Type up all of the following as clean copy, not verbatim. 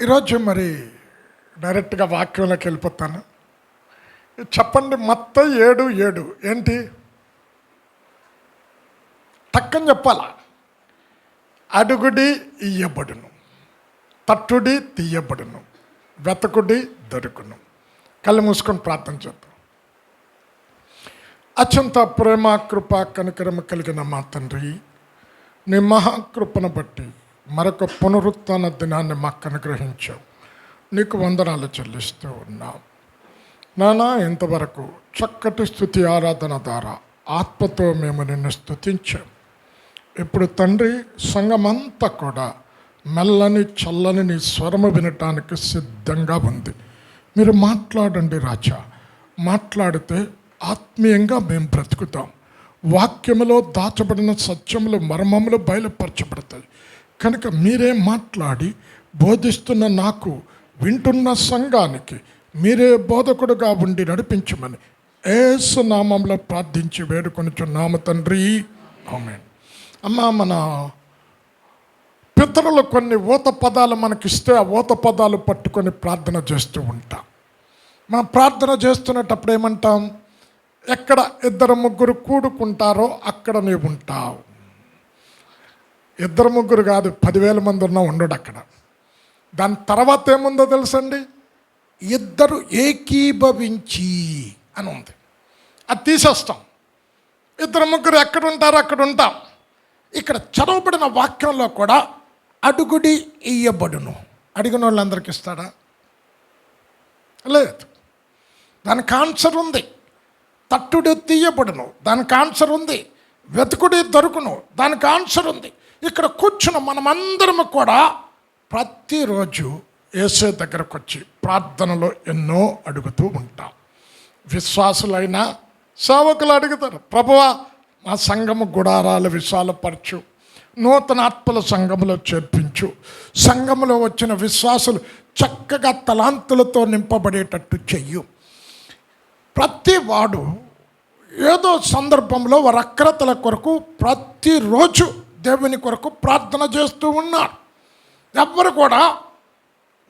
ఈరోజు మరి డైరెక్ట్గా వాక్యంలోకి వెళ్ళిపోతాను. చెప్పండి, మత్తయి 7:7 ఏంటి? టక్కని చెప్పాలా? అడుగుడి ఇయ్యబడును, తట్టుడి తీయబడును, వెతకుడి దొరుకును. కళ్ళు మూసుకొని ప్రార్థన చేద్దాం. అత్యంత ప్రేమ, కృప, కనికరమ కలిగిన మా తండ్రి, నీ మహాకృపను బట్టి మరొక పునరుత్థాన దినాన్ని మాకు అనుగ్రహించావు. నీకు వందనాలు చెల్లిస్తూ ఉన్నాం నానా. ఇంతవరకు చక్కటి స్తుతి ఆరాధన ద్వారా ఆత్మతో మేము నిన్ను స్తుతించాం. ఇప్పుడు తండ్రి, సంఘమంతా కూడా మెల్లని చల్లని నీ స్వరము వినటానికి సిద్ధంగా ఉంది. మీరు మాట్లాడండి రాజా. మాట్లాడితే ఆత్మీయంగా మేము బ్రతుకుతాం. వాక్యములో దాచబడిన సత్యములు, మర్మములు బయలుపరచబడతాయి. కనుక మీరే మాట్లాడి బోధిస్తున్న నాకు, వింటున్న సంఘానికి మీరే బోధకుడుగా ఉండి నడిపించమని యేసు నామంలో ప్రార్థించి వేడుకొనుచున్నాము తండ్రి, ఆమేన్. అమ్మ, మన పితరులు కొన్ని ఊత పదాలు మనకిస్తే ఆ ఊత పదాలు పట్టుకొని ప్రార్థన చేస్తూ ఉంటాం. మనం ప్రార్థన చేస్తున్నప్పుడు ఏమంటాం? ఎక్కడ 2-3 కూడుకుంటారో అక్కడ నీవు ఉంటావు. 2-3 కాదు, 10,000 మంది ఉన్నా ఉండడు అక్కడ. దాని తర్వాత ఏముందో తెలుసండి? 2 ఏకీభవించి అని ఉంది. అది తీసేస్తాం. 2-3 ఎక్కడ ఉంటారో అక్కడ ఉంటాం. ఇక్కడ చదవబడిన వాక్యంలో కూడా అడుగుడి ఇయ్యబడును. అడిగిన వాళ్ళందరికీ ఇస్తాడా? లేదు. దానికి ఆన్సర్ ఉంది. తట్టుడి తీయబడును, దానికి ఆన్సర్ ఉంది. వెతుకుడి దొరుకును, దానికి ఆన్సర్ ఉంది. ఇక్కడ కూర్చున్న మనమందరము కూడా ప్రతిరోజు యేసు దగ్గరకు వచ్చి ప్రార్థనలో ఎన్నో అడుగుతూ ఉంటాం. విశ్వాసులైన సేవకులు అడుగుతారు, ప్రభువా మా సంఘము గుడారాలు విశాలపరచు, నూతన ఆత్మల సంఘములో చేర్పించు, సంఘములో వచ్చిన విశ్వాసులు చక్కగా తలాంతులతో నింపబడేటట్టు చెయ్యు. ప్రతి వాడు ఏదో సందర్భంలో వారి అక్రతల కొరకు ప్రతిరోజు దేవుని కొరకు ప్రార్థన చేస్తూ ఉన్నారు. ఎవ్వరు కూడా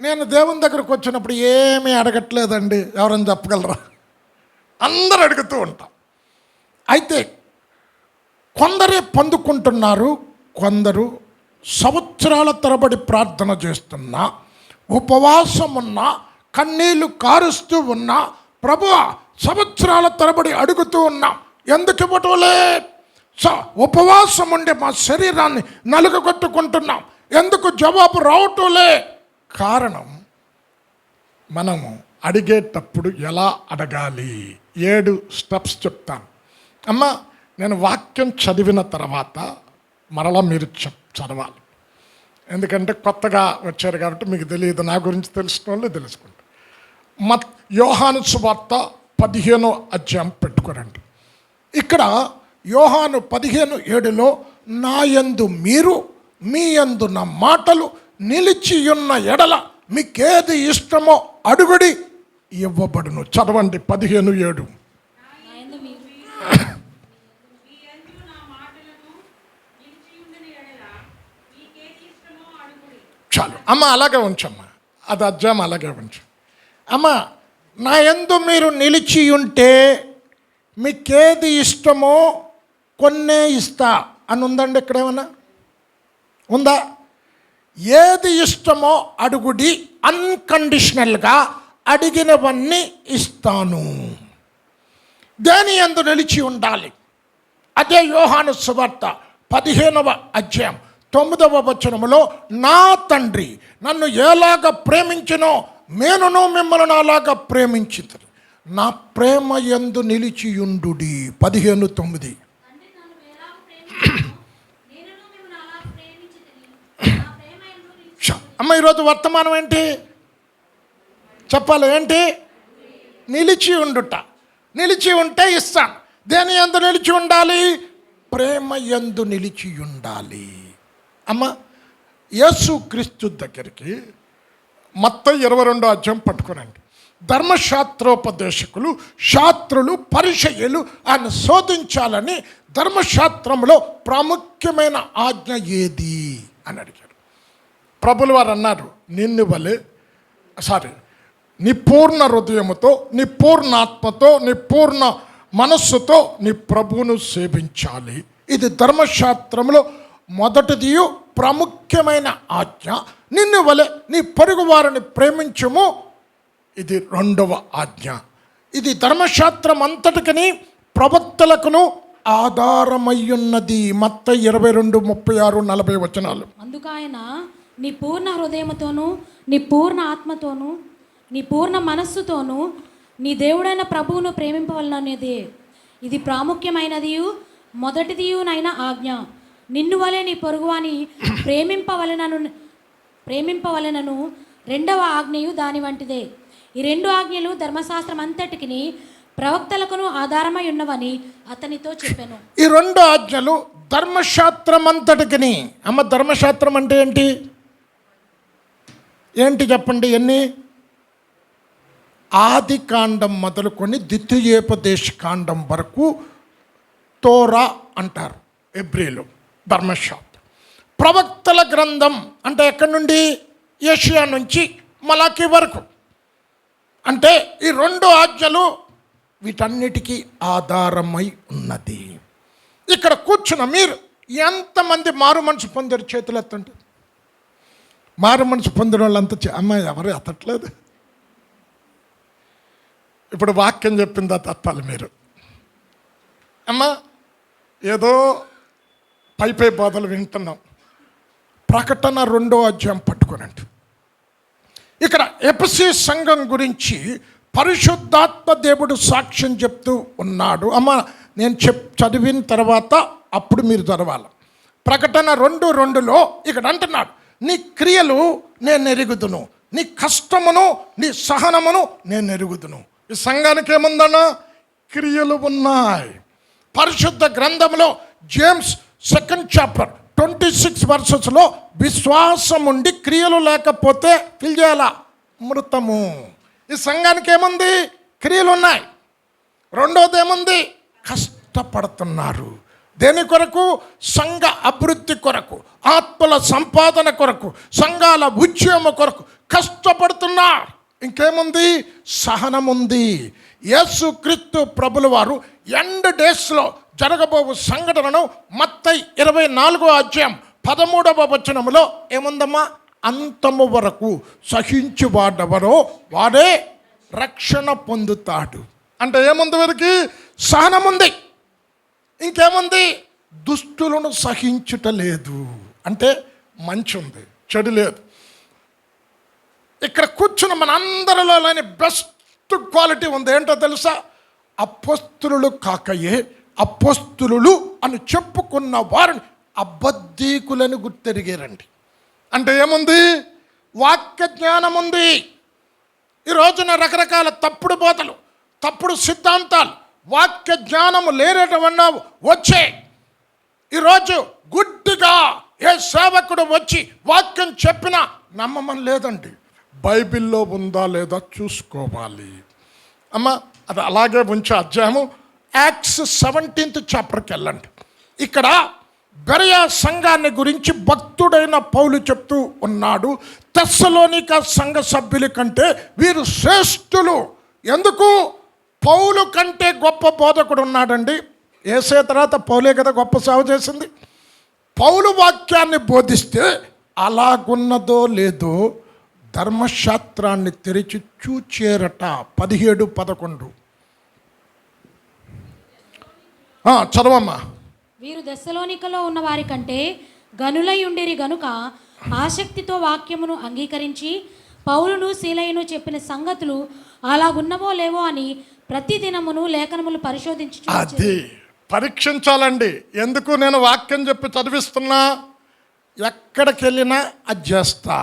నేను దేవుని దగ్గరకు వచ్చినప్పుడు ఏమీ అడగట్లేదండి ఎవరైనా చెప్పగలరా? అందరూ అడుగుతూ ఉంటాం. అయితే కొందరే పొందుకుంటున్నారు, కొందరు సంవత్సరాల తరబడి ప్రార్థన చేస్తున్నా, ఉపవాసం ఉన్నా, కన్నీళ్లు కారుస్తూ ఉన్నా, ప్రభువా సంవత్సరాల తరబడి అడుగుతూ ఉన్నాం, ఎందుకు ఇవ్వటంలే? ఉపవాసం ఉండి మా శరీరాన్ని నలుగగొట్టుకుంటున్నాం, ఎందుకు జవాబు రావటంలే? కారణం, మనము అడిగేటప్పుడు ఎలా అడగాలి? 7 స్టెప్స్ చెప్తాను. అమ్మ, నేను వాక్యం చదివిన తర్వాత మరలా మీరు చదవాలి. ఎందుకంటే కొత్తగా వచ్చారు కాబట్టి మీకు తెలియదు. నా గురించి తెలిసిన వాళ్ళు తెలుసుకుంటారు. యోహాను సువార్త 15వ అధ్యాయం పెట్టుకోరండి. ఇక్కడ యోహాను 15:7 నా యందు మీరు, మీ యందు నా మాటలు నిలిచియున్న ఎడల మీకేది ఇష్టమో అడుగుడి ఇవ్వబడును. చదవండి 15:7. చాలు అమ్మ, అలాగే ఉంచమ్మా. అది అధ్యాయం అలాగే ఉంచు. అమ్మ, నా యందు మీరు నిలిచి ఉంటే మీకేది ఇష్టమో కొన్నే ఇస్తా అని ఉందండి. ఇక్కడ ఏమన్నా ఉందా? ఏది ఇష్టమో అడుగుడి, అన్కండిషనల్గా అడిగినవన్నీ ఇస్తాను. దేని యందు నిలిచి ఉండాలి? అదే యోహాను సువార్త 15వ అధ్యాయం 9వ వచనములో, నా తండ్రి నన్ను ఎలాగ ప్రేమించినో నేనును మిమ్మల్ని అలాగా ప్రేమించితిని, నా ప్రేమ యందు నిలిచియుండుడి. 15:9. అమ్మ, ఈరోజు వర్తమానం ఏంటి చెప్పాలి? ఏంటి? నిలిచి ఉండుట. నిలిచి ఉంటే ఇస్తాను. దేని యందు నిలిచి ఉండాలి? ప్రేమ యందు నిలిచి ఉండాలి. అమ్మ, యేసు క్రీస్తు దగ్గరికి మత్తయి 22వ అధ్యాయం పట్టుకోనండి. ధర్మశాస్త్రోపదేశకులు, శాస్త్రులు, పరిసయ్యులు ఆయన శోధించాలని ధర్మశాస్త్రంలో ప్రాముఖ్యమైన ఆజ్ఞ ఏది అని అడిగారు. ప్రభులు వారు అన్నారు, నిన్ను వలె నీ పూర్ణ హృదయముతో, నీ పూర్ణ ఆత్మతో, నీ పూర్ణ మనస్సుతో నీ ప్రభువును సేవించాలి. ఇది ధర్మశాస్త్రంలో మొదటిదియు ప్రాముఖ్యమైన ఆజ్ఞ. నిన్ను వలె నీ పొరుగు వారిని ప్రేమించుము, ఇది రెండవ ఆజ్ఞ. ఇది ధర్మశాస్త్రం అంతటికని ప్రవక్తలకును ఆధారమయ్యున్నది. మత్తయి 22:36-40 అందుకాయన నీ పూర్ణ హృదయముతోను, నీ పూర్ణ ఆత్మతోను, నీ పూర్ణ మనస్సుతోను నీ దేవుడైన ప్రభువును ప్రేమింపవలననేది ఇది ప్రాముఖ్యమైనదియు మొదటిదియునైన ఆజ్ఞ. నిన్ను వలె నీ పొరుగువాని ప్రేమింపవలెనను రెండవ ఆజ్ఞయు దాని వంటిదే. ఈ రెండు ఆజ్ఞలు ధర్మశాస్త్రం అంతటికి ప్రవక్తలకును ఆధారమై ఉన్నవని అతనితో చెప్పాను. ఈ రెండు ఆజ్ఞలు ధర్మశాస్త్రం అంతటికి. అమ్మ, ధర్మశాస్త్రం అంటే ఏంటి? ఏంటి చెప్పండి? ఎన్ని? ఆది కాండం మొదలుకొని ద్వితీయోపదేశ కాండం వరకు తోరా అంటారు హెబ్రీలో ధర్మశాస్త్రం. ప్రవక్తల గ్రంథం అంటే ఎక్కడి నుండి? యెషయా నుంచి మలాకీ వరకు. అంటే ఈ రెండు ఆజ్ఞలు వీటన్నిటికీ ఆధారమై ఉన్నది. ఇక్కడ కూర్చున్న మీరు ఎంతమంది మారు మనసు పొందారు? చేతులు ఎత్తండి. మారు మనసు పొందిన వాళ్ళంతా అమ్మాయి ఎవరు ఎత్తట్లేదు. ఇప్పుడు వాక్యం చెప్పిందా తత్తాలి మీరు. అమ్మ, ఏదో పై బోధలు వింటున్నాం. ప్రకటన 2వ అధ్యాయం పట్టుకోనండి. ఇక్కడ ఎఫెసీ సంఘం గురించి పరిశుద్ధాత్మ దేవుడు సాక్ష్యం చెప్తూ ఉన్నాడు. అమ్మ, నేను చదివిన తర్వాత అప్పుడు మీరు చదవాలి. ప్రకటన 2:2 ఇక్కడ అంటున్నాడు, నీ క్రియలు నేను ఎరుగుదును, నీ కష్టమును నీ సహనమును నేను ఎరుగుదును. ఈ సంఘానికి ఏముందన్నా? క్రియలు ఉన్నాయి. పరిశుద్ధ గ్రంథంలో జేమ్స్ 2nd చాప్టర్ 26 వర్సెస్లో విశ్వాసం ఉండి క్రియలు లేకపోతే ఫిల్ చేయాల మృతము. ఈ సంఘానికి ఏముంది? క్రియలు ఉన్నాయి. రెండోది ఏముంది? కష్టపడుతున్నారు. దేని కొరకు? సంఘ అభివృద్ధి కొరకు, ఆత్మల సంపాదన కొరకు, సంఘాల ఉద్యమ కొరకు కష్టపడుతున్నారు. ఇంకేముంది? సహనం ఉంది. యేసుక్రీస్తు ప్రభుల వారు ఎండ్ డేస్లో జరగబోవు సంఘటనను మత్తయి 24వ అధ్యాయం 13వ వచనములో ఏముందమ్మా? అంతము వరకు సహించువాడెవరో వాడే రక్షణ పొందుతాడు. అంటే ఏముంది? వీరికి సహనం ఉంది. ఇంకేముంది? దుష్టులను సహించుట లేదు. అంటే మంచి ఉంది, చెడు లేదు. ఇక్కడ కూర్చున్న మన అందరిలో లేని బెస్ట్ క్వాలిటీ ఉంది. ఏంటో తెలుసా? అపోస్తులు కాకయే అపోస్తులు అని చెప్పుకున్న వారిని అబద్ధీకులను గుర్తెరిగారండి. అంటే ఏముంది? వాక్య జ్ఞానం ఉంది. ఈ రోజున రకరకాల తప్పుడు బోధలు, తప్పుడు సిద్ధాంతాలు, వాక్య జ్ఞానము లేనటువంటి వచ్చే ఈరోజు గుడ్డిగా ఏ సేవకుడు వచ్చి వాక్యం చెప్పినా నమ్మమని లేదండి. బైబిల్లో ఉందా లేదా చూసుకోవాలి. అమ్మ, అది అలాగే ఉంచే అధ్యాయము యాక్ట్స్ 17th చాప్టర్కి వెళ్ళండి. ఇక్కడ బెరయా సంఘాన్ని గురించి భక్తుడైన పౌలు చెప్తూ ఉన్నాడు. తెస్సలోనిక సంఘ సభ్యుల కంటే వీరు శ్రేష్ఠులు. ఎందుకు? పౌలు కంటే గొప్ప బోధకుడు ఉన్నాడండి. యేసే తర్వాత పౌలే కదా గొప్ప సేవ చేసింది. పౌలు వాక్యాన్ని బోధిస్తే అలాగున్నదో లేదో ధర్మశాస్త్రాన్ని తెరిచి చూచేరట. 17-11 చదవమ్మా. వీరు దెస్సలోనికలో ఉన్న వారి కంటే గనులై ఉండిరి గనుక ఆసక్తితో వాక్యమును అంగీకరించి పౌలును శీలయును చెప్పిన సంగతులు అలాగున్నవో లేవో అని ప్రతి దినమును లేఖనములు పరిశోధించి అది పరీక్షించాలండి. ఎందుకు నేను వాక్యం చెప్పి చదివిస్తున్నా? ఎక్కడికి వెళ్ళినా అది చేస్తా.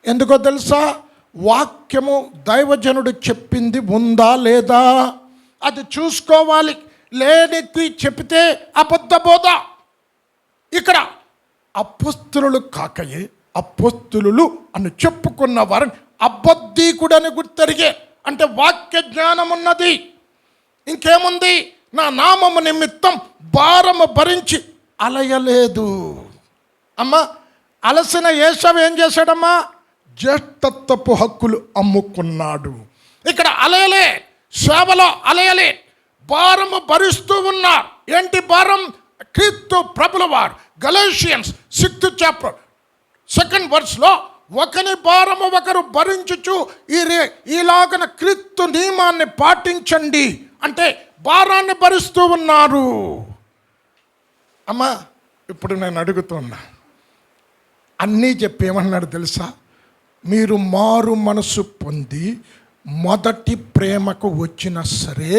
ఎందుకో తెలుసా? వాక్యము దైవజనుడు చెప్పింది ఉందా లేదా అది చూసుకోవాలి. లేనిది చెప్తే అబద్ధ బోధ. ఇక్కడ అపోస్తులు కాకయే అపోస్తులు అని చెప్పుకున్న వారిని అబద్ధీకుడని గుర్తెరిగే. అంటే వాక్య జ్ఞానం ఉన్నది. ఇంకేముంది? నా నామము నిమిత్తం భారము భరించి అలయలేదు. అమ్మ, అలసిన ఏసావు ఏం చేశాడమ్మా? జ్యేష్ఠత్వపు హక్కులు అమ్ముకున్నాడు. ఇక్కడ అలయలే, సేవలో అలయలే, భారము భరిస్తూ ఉన్నారు. ఏంటి భారం? క్రీస్తు ప్రభుల వారు Galatians 6th chapter 2nd verse ఒకని భారము ఒకరు భరించుచు ఈలాగన క్రీస్తు నియమాన్ని పాటించండి అంటే భారాన్ని భరిస్తూ ఉన్నారు. అమ్మా ఇప్పుడు నేను అడుగుతున్నా, అన్నీ చెప్పి ఏమన్నాడు తెలుసా? మీరు మారు మనసు పొంది మొదటి ప్రేమకు వచ్చినా సరే,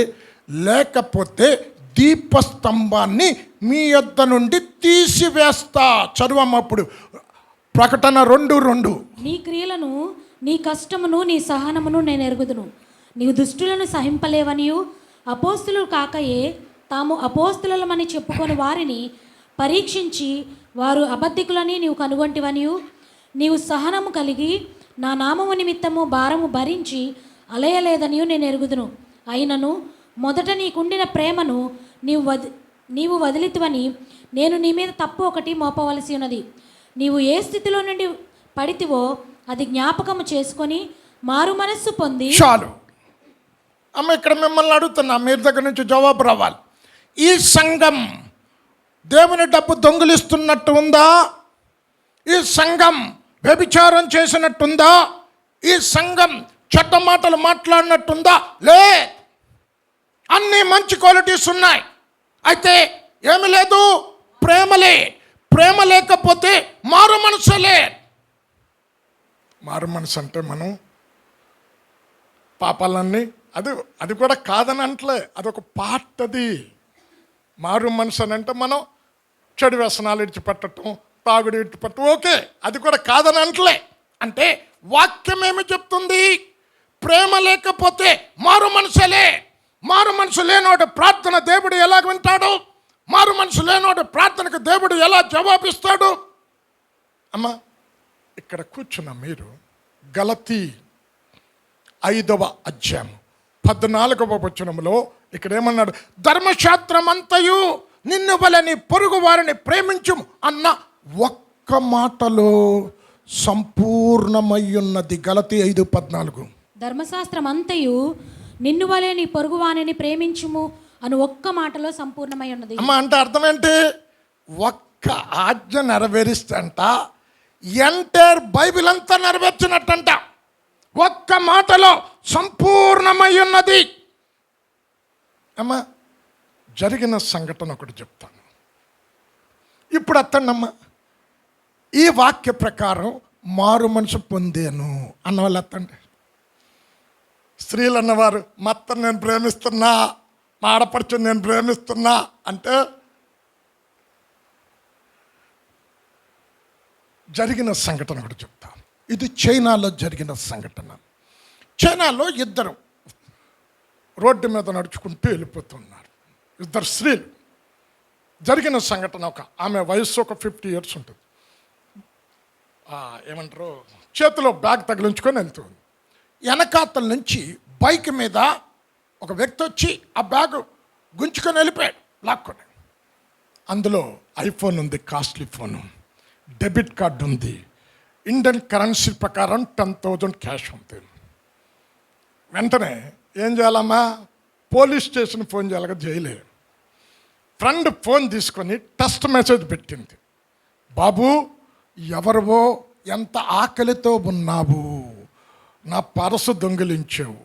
లేకపోతే దీపస్తంభాన్ని మీ యొద్ద నుండి తీసివేస్తా. చదువమ్మప్పుడు ప్రకటన 2:2. నీ క్రియలను, నీ కష్టమును, నీ సహనమును నేను ఎరుగుదును. నీవు దుష్టులను సహింపలేవనియు, అపోస్తులు కాకయే తాము అపోస్తులమని చెప్పుకొని వారిని పరీక్షించి వారు అబద్ధికులని నీవు కనుగొంటివనియు, నీవు సహనము కలిగి నా నామము నిమిత్తము భారము భరించి అలయలేదనియు నేను ఎరుగుదును. అయినను మొదట నీకుండిన ప్రేమను నీవు వదిలితివని నేను నీ మీద తప్పు ఒకటి మోపవలసి ఉన్నది. నీవు ఏ స్థితిలో నుండి పడితివో అది జ్ఞాపకము చేసుకొని మారు మనస్సు పొంది. చాలు అమ్మ, ఇక్కడ మిమ్మల్ని అడుగుతున్నా, మీరు దగ్గర నుంచి జవాబు రావాలి. ఈ సంఘం దేవుని డబ్బు దొంగిలిస్తున్నట్టు ఉందా? ఈ సంఘం వ్యభిచారం చేసినట్టుందా? ఈ సంఘం చెడ్డ మాటలు మాట్లాడినట్టుందా? లే, అన్ని మంచి క్వాలిటీస్ ఉన్నాయి. అయితే ఏమి లేదు, ప్రేమలే. ప్రేమ లేకపోతే మారు మనసులే. మారు మనసు అంటే మనం పాపాలన్నీ అది కూడా కాదని అంటలే, అదొక పార్ట్. అది మారు మనసు అని అంటే మనం చెడు వ్యసనాలు విడిచిపెట్టడం, తాగుడు విడిచిపెట్టడం, ఓకే, అది కూడా కాదని అంటలే. అంటే వాక్యం ఏమి చెప్తుంది? ప్రేమ లేకపోతే మారు మనసులే. మారు మనసు లేనోడు ప్రార్థన దేవుడు ఎలా వింటాడు? మారు మనసు లేనోడు ప్రార్థనకు దేవుడు ఎలా జవాబిస్తాడు? అమ్మా ఇక్కడ కూర్చున్న మీరు గలతీ 5వ అధ్యాయం 14వ వచనంలో ఇక్కడ ఏమన్నాడు? ధర్మశాస్త్రం అంతయు నిన్ను వలని పొరుగు వారిని ప్రేమించుము అన్న ఒక్క మాటలో సంపూర్ణమయ్యున్నది. గలతీ 5:14. ధర్మశాస్త్రం అంతయు నిన్ను వలె నీ పొరుగు వారిని ప్రేమించుము అని ఒక్క మాటలో సంపూర్ణమై ఉన్నది. అమ్మ అంటే అర్థం ఏంటి? ఒక్క ఆజ్ఞ నెరవేరిస్తంట ఎంటైర్ బైబిల్ అంతా నెరవేర్చినట్టంట. ఒక్క మాటలో సంపూర్ణమై ఉన్నది. అమ్మ జరిగిన సంఘటన ఒకటి చెప్తాను. ఇప్పుడు అత్తండమ్మ, ఈ వాక్య ప్రకారం మారు మనసు పొందాను అన్నవాళ్ళు అత్తండి. స్త్రీలు అన్నవారు మా అత్తను నేను ప్రేమిస్తున్నా, మా ఆడపడుచుని నేను ప్రేమిస్తున్నా అంటే జరిగిన సంఘటన ఒకటి చెప్తాను. ఇది చైనాలో జరిగిన సంఘటన. చైనాలో ఇద్దరు రోడ్డు మీద నడుచుకుంటూ వెళ్ళిపోతున్నారు, ఇద్దరు స్త్రీలు. జరిగిన సంఘటన, ఆమె వయస్సు ఒక 50 years ఉంటుంది. ఏమంటారు, చేతిలో బ్యాగ్ తగిలించుకొని వెళ్తుంది. వెనకాతల నుంచి బైక్ మీద ఒక వ్యక్తి వచ్చి ఆ బ్యాగ్ గుంజుకొని వెళ్ళిపోయాడు, లాక్కొని. అందులో ఐఫోన్ ఉంది, కాస్ట్లీ ఫోను, డెబిట్ కార్డు ఉంది, ఇండియన్ కరెన్సీ ప్రకారం 10,000 క్యాష్ ఉంది. వెంటనే ఏం చేయాలమ్మా? పోలీస్ స్టేషన్ ఫోన్ చేయాలిగా, జైలే. ఫ్రెండ్ ఫోన్ తీసుకొని టెక్స్ట్ మెసేజ్ పెట్టింది. బాబు, ఎవరివో ఎంత ఆకలితో ఉన్నావు, నా పర్సు దొంగిలించావు,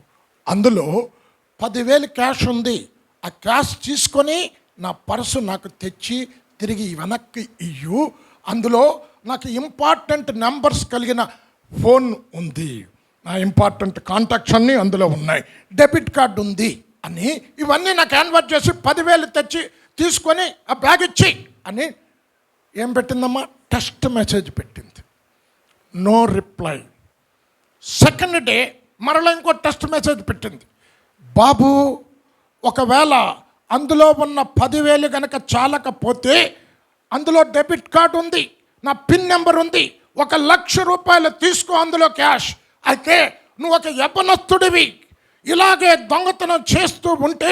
అందులో 10,000 క్యాష్ ఉంది, ఆ క్యాష్ తీసుకొని నా పర్సు నాకు తెచ్చి తిరిగి వెనక్కి ఇయ్యు, అందులో నాకు ఇంపార్టెంట్ నెంబర్స్ కలిగిన ఫోన్ ఉంది, నా ఇంపార్టెంట్ కాంటాక్ట్స్ అన్నీ అందులో ఉన్నాయి, డెబిట్ కార్డు ఉంది అని ఇవన్నీ నాకు కన్వర్ట్ చేసి 10,000 తీసుకొని ఆ బ్యాగ్ ఇచ్చి అని ఏం పెట్టిందమ్మా? టెక్స్ట్ మెసేజ్ పెట్టింది. No reply. సెకండ్ డే మరలా ఇంకో టెక్స్ట్ మెసేజ్ పెట్టింది. బాబు, ఒకవేళ అందులో ఉన్న 10,000 కనుక చాలకపోతే అందులో డెబిట్ కార్డు ఉంది, నా పిన్ నెంబర్ ఉంది, 1,00,000 రూపాయలు తీసుకో అందులో క్యాష్. అయితే నువ్వు ఒక యవ్వనస్తుడివి, ఇలాగే దొంగతనం చేస్తూ ఉంటే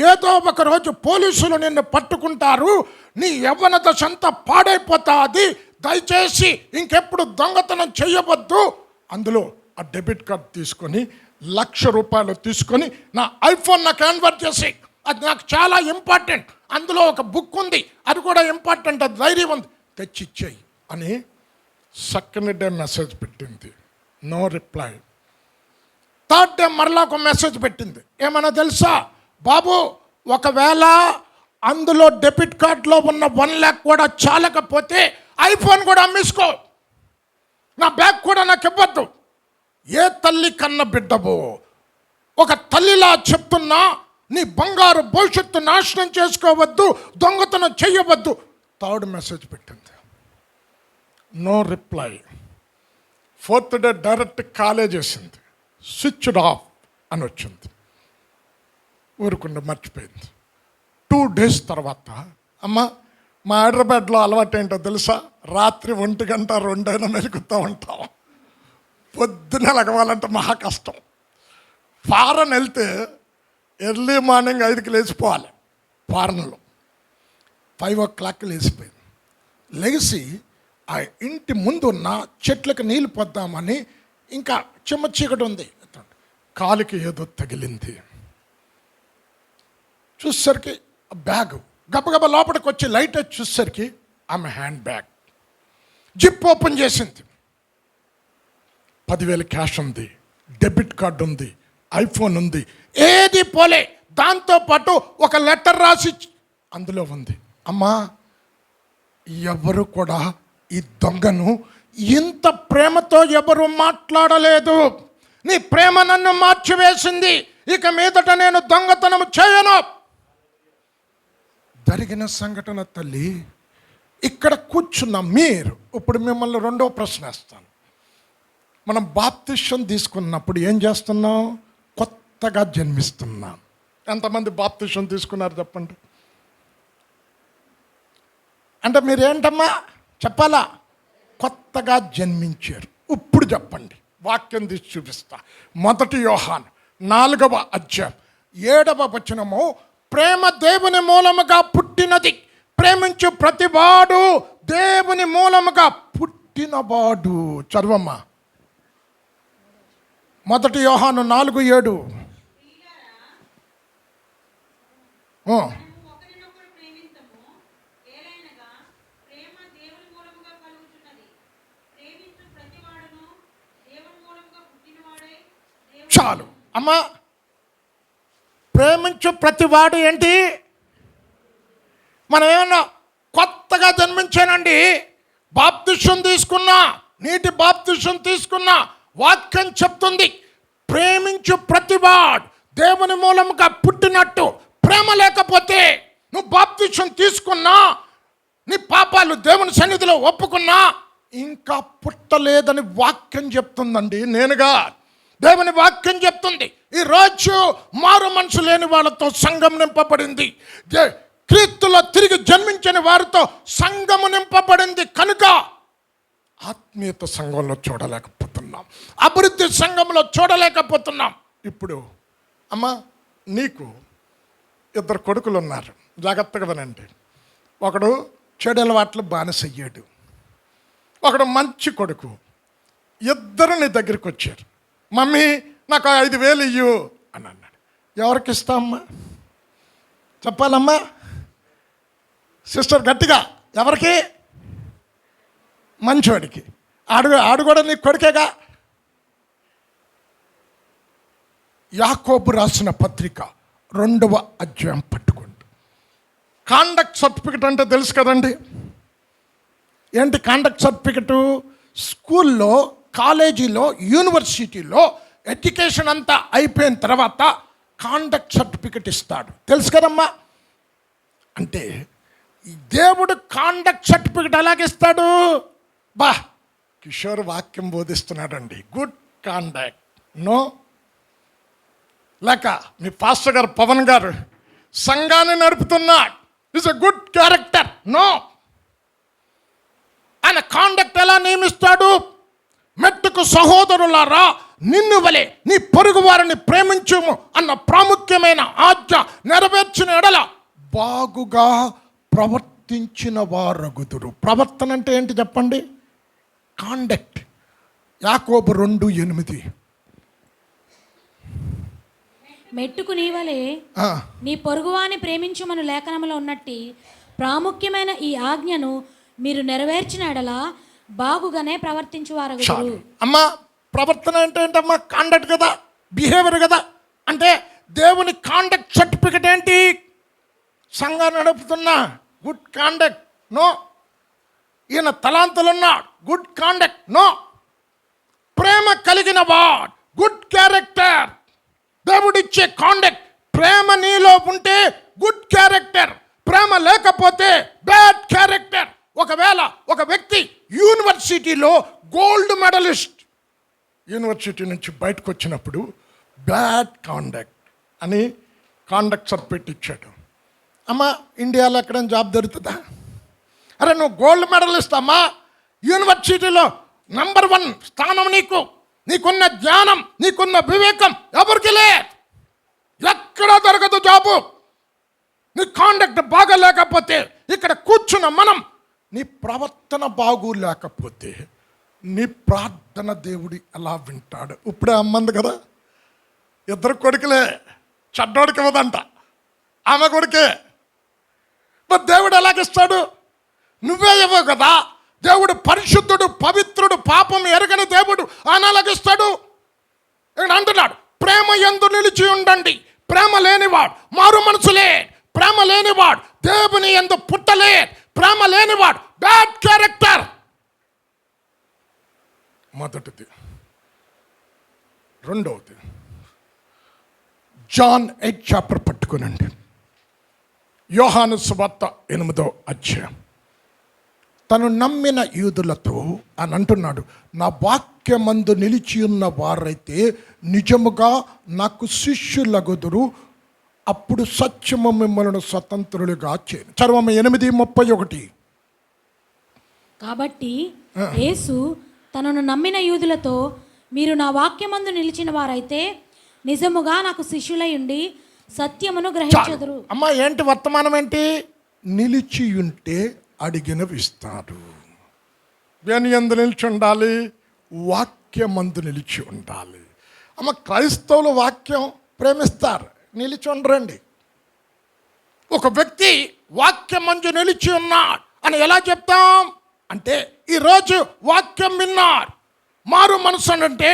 ఏదో ఒక రోజు పోలీసులు నిన్ను పట్టుకుంటారు, నీ యవ్వన దశ అంతా పాడైపోతుంది, దయచేసి ఇంకెప్పుడు దొంగతనం చేయవద్దు. అందులో ఆ డెబిట్ కార్డ్ తీసుకొని ₹1,00,000 తీసుకొని నా ఐఫోన్ నాకు కన్వర్ట్ చేసి, అది నాకు చాలా ఇంపార్టెంట్, అందులో ఒక బుక్ ఉంది, అది కూడా ఇంపార్టెంట్, అది డైరీ ఉంది, తెచ్చిచ్చేయి అని సెకండ్ డే మెసేజ్ పెట్టింది. No reply. థర్డ్ డే మరలా ఒక మెసేజ్ పెట్టింది. ఏమన్నా తెలుసా బాబు, ఒకవేళ అందులో డెబిట్ కార్డులో ఉన్న 1 lakh కూడా చాలకపోతే ఐఫోన్ కూడా అమ్మేసుకో, నా బ్యాగ్ కూడా నాకు ఇవ్వద్దు. ఏ తల్లి కన్న బిడ్డవో, ఒక తల్లిలా చెప్తున్నా, నీ బంగారు భవిష్యత్తు నాశనం చేసుకోవద్దు, దొంగతనం చేయవద్దు. థర్డ్ మెసేజ్ పెట్టింది. No reply. Fourth day direct కాలే చేసింది. స్విచ్డ్ ఆఫ్ అని వచ్చింది. ఊరుకుండా మర్చిపోయింది. 2 days తర్వాత, అమ్మ మా హైదరాబాద్లో అలవాటు ఏంటో తెలుసా, రాత్రి 1 గంట 2 అయినా మెలుగుతూ ఉంటాం. పొద్దున లగవాలంటే మహా కష్టం. ఫారెన్ వెళ్తే ఎర్లీ మార్నింగ్ 5కి లేచిపోవాలి. ఫారెన్లో 5 o'clock లేచిపోయింది. లేచి ఆ ఇంటి ముందు ఉన్న చెట్లకు నీళ్ళు పొద్దామని, ఇంకా చిమ్మ చీకటి ఉంది, కాలికి ఏదో తగిలింది. చూసేసరికి బ్యాగ్ గబగబ లోపలికి వచ్చి లైట్ వచ్చి చూసేసరికి ఆమె హ్యాండ్ బ్యాగ్ జిప్ ఓపెన్ చేసింది. 10,000 క్యాష్ ఉంది, డెబిట్ కార్డు ఉంది, ఐఫోన్ ఉంది, ఏది పోలే. దాంతోపాటు ఒక లెటర్ రాసి అందులో ఉంది, అమ్మా ఎవరు కూడా ఈ దొంగను ఇంత ప్రేమతో ఎవరు మాట్లాడలేదు, నీ ప్రేమ నన్ను మార్చివేసింది, ఇక మీదట నేను దొంగతనం చేయను. జరిగిన సంఘటన తల్లి, ఇక్కడ కూర్చున్న మీరు, ఇప్పుడు మిమ్మల్ని 2వ ప్రశ్న వేస్తాను. మనం బాప్తిష్యం తీసుకున్నప్పుడు ఏం చేస్తున్నాం? కొత్తగా జన్మిస్తున్నాం. ఎంతమంది బాప్తిష్యం తీసుకున్నారు చెప్పండి? అంటే మీరు ఏంటమ్మా చెప్పాలా? కొత్తగా జన్మించారు. ఇప్పుడు చెప్పండి, వాక్యం తీసి చూపిస్తా. 1 యోహాను 4వ అధ్యాయం 7వ వచనము, ప్రేమ దేవుని మూలముగా పుట్టినది, ప్రేమించు ప్రతివాడు దేవుని మూలముగా పుట్టినవాడు. చదవమ్మా 1 యోహాను 4:7. చాలు అమ్మా. ప్రేమించు ప్రతివాడు ఏంటి? మనం ఏమన్నా కొత్తగా జన్మించానండి, బాప్తిష్యం తీసుకున్నా, నీటి బాప్తిష్యం తీసుకున్నా, వాక్యం చెప్తుంది ప్రేమించు ప్రతివాడు దేవుని మూలముగా పుట్టినట్టు. ప్రేమ లేకపోతే నువ్వు బాప్తిష్యం తీసుకున్నా, నీ పాపాలు దేవుని సన్నిధిలో ఒప్పుకున్నా, ఇంకా పుట్టలేదని వాక్యం చెప్తుందండి. నేనుగా దేవుని వాక్యం చెప్తుంది. ఈరోజు మారు మనసు లేని వాళ్ళతో సంఘం నింపబడింది, క్రీస్తులో తిరిగి జన్మించని వారితో సంఘము నింపబడింది. కనుక ఆత్మీయత సంఘంలో చూడలేకపోతున్నాం, అభివృద్ధి సంఘంలో చూడలేకపోతున్నాం. ఇప్పుడు అమ్మా, నీకు 2 కొడుకులు ఉన్నారు, జాగ్రత్తగా వినండి. ఒకడు చెడు అలవాట్లు బానిసయ్యాడు, ఒకడు మంచి కొడుకు. ఇద్దరు నీ దగ్గరికి వచ్చారు, మమ్మీ నాకు 5,000 ఇయ్యు అని అన్నాడు. ఎవరికి ఇస్తామమ్మా? చెప్పాలమ్మా సిస్టర్ గట్టిగా. ఎవరికి? మంచోడికి. ఆడు కూడా నీ కొడుకేగా. యాకోబు రాసిన పత్రిక 2వ అధ్యాయం పట్టుకోండి. కాండక్ట్ సర్టిఫికెట్ అంటే తెలుసు కదండి. ఏంటి కాండక్ట్ సర్టిఫికెటు? స్కూల్లో, కాలేజీలో, యూనివర్సిటీలో ఎడ్యుకేషన్ అంతా అయిపోయిన తర్వాత కాండక్ట్ సర్టిఫికెట్ ఇస్తాడు, తెలుసు కదమ్మా. అంటే దేవుడు కాండక్ట్ సర్టిఫికెట్ ఎలాగిస్తాడు? బా, కిషోర్ వాక్యం బోధిస్తున్నాడండి, గుడ్ కాండక్ట్. నో, లేక మీ పాస్టర్ గారు పవన్ గారు సంఘాన్ని నడుపుతున్నాడు, is a good character. No, ఆయన కాండక్ట్ ఎలా నియమిస్తాడు? మెట్టుకు సహోదరులారా, నిన్ను వలె నీ పొరుగు వారిని ప్రేమించుము అన్న ప్రాముఖ్యమైన ఆజ్ఞ నెరవేర్చిన ఎడల బాగుగా ప్రవర్తించిన వారగుదురు. ప్రవర్తన అంటే ఏంటి చెప్పండి? కాండక్ట్. యాకోబు 2:8. మెట్టుకు నీవలే నీ పొరుగువాని ప్రేమించుమను లేఖనములో ఉన్నట్టి ప్రాముఖ్యమైన ఈ ఆజ్ఞను మీరు నెరవేర్చిన ఎడల బాగుగానే ప్రవర్తించువారగుదురు. అమ్మా, ప్రవర్తన అంటే ఏంటమ్మా? కాండక్ట్ కదా, బిహేవియర్ కదా. అంటే దేవుని కాండక్ట్ సర్టిఫికెట్ ఏంటి? సంఘం నడుపుతున్నా గుడ్ కాండక్ట్, నో. ఈయన తలాంతులున్నా గుడ్ కాండక్ట్, నో. ప్రేమ కలిగిన వాడ్, గుడ్ క్యారెక్టర్. దేవుడిచ్చే కాండక్ట్. ప్రేమ నీలో ఉంటే గుడ్ క్యారెక్టర్, ప్రేమ లేకపోతే బ్యాడ్ క్యారెక్టర్. ఒకవేళ ఒక వ్యక్తి యూనివర్సిటీలో గోల్డ్ మెడలిస్ట్, యూనివర్సిటీ నుంచి బయటకు వచ్చినప్పుడు బ్యాడ్ కాండక్ట్ అని కాండక్ట్ సర్టిఫికెట్ ఇచ్చాడు. అమ్మా, ఇండియాలో ఎక్కడైనా జాబ్ దొరుకుతుందా? అరే, నువ్వు గోల్డ్ మెడలిస్ట్ అమ్మా, యూనివర్సిటీలో నంబర్ 1 స్థానం నీకు. నీకున్న జ్ఞానం, నీకున్న వివేకం ఎవరికి లేదు. ఎక్కడా దొరకదు జాబు. నీ కాండక్ట్ బాగా లేకపోతే, ఇక్కడ కూర్చున్న మనం నీ ప్రవర్తన బాగు లేకపోతే నీ ప్రార్థన దేవుడి ఎలా వింటాడు? ఇప్పుడే అమ్మంది కదా, 2 కొడుకులే, చెడ్డోడికి ఇవ్వదంట, ఆమె కొడుకే. మరి దేవుడు ఎలాగిస్తాడు? నువ్వే ఇవ్వవు కదా. దేవుడు పరిశుద్ధుడు, పవిత్రుడు, పాపం ఎరగని దేవుడు. ఆయన ఎలాగిస్తాడు? ఇక్కడ అంటున్నాడు, ప్రేమ యందు నిలిచి ఉండండి. ప్రేమ లేనివాడు మారు మనసులే. ప్రేమ లేనివాడు దేవుని యందు పుట్టలే. ప్రేమ లేనివాడు బ్యాడ్ క్యారెక్టర్. మొదటిది. రెండవది, జాన్ 8 చాప్టర్ పట్టుకునండి. యోహాను సువార్త 8వ అధ్యాయం. తను నమ్మిన యూదులతో అని అంటున్నాడు, నా వాక్యమందు నిలిచి ఉన్న వారైతే నిజముగా నాకు శిష్యులగుదురు, అప్పుడు సత్యము మిమ్మల్ని స్వతంత్రులుగా చేయను. చర్వము 8:31. కాబట్టి యేసు తనను నమ్మిన యూదులతో, మీరు నా వాక్యమందు నిలిచిన వారైతే నిజముగా నాకు శిష్యులై ఉండి సత్యమును గ్రహించెదరు. అమ్మా, ఏంటి వర్తమానం? ఏంటి? నిలిచి ఉంటే అడిగినవి ఇస్తాడు. దేని యందు నిలిచి ఉండాలి? వాక్యమందు నిలిచి ఉండాలి. అమ్మ, క్రైస్తవులు వాక్యం ప్రేమిస్తారు, నిలిచి ఉండరండి. ఒక వ్యక్తి వాక్యమందు నిలిచి ఉన్నాడు అని ఎలా చెప్తాం? అంటే ఈరోజు వాక్యం విన్నారు, మారు మనసు అంటే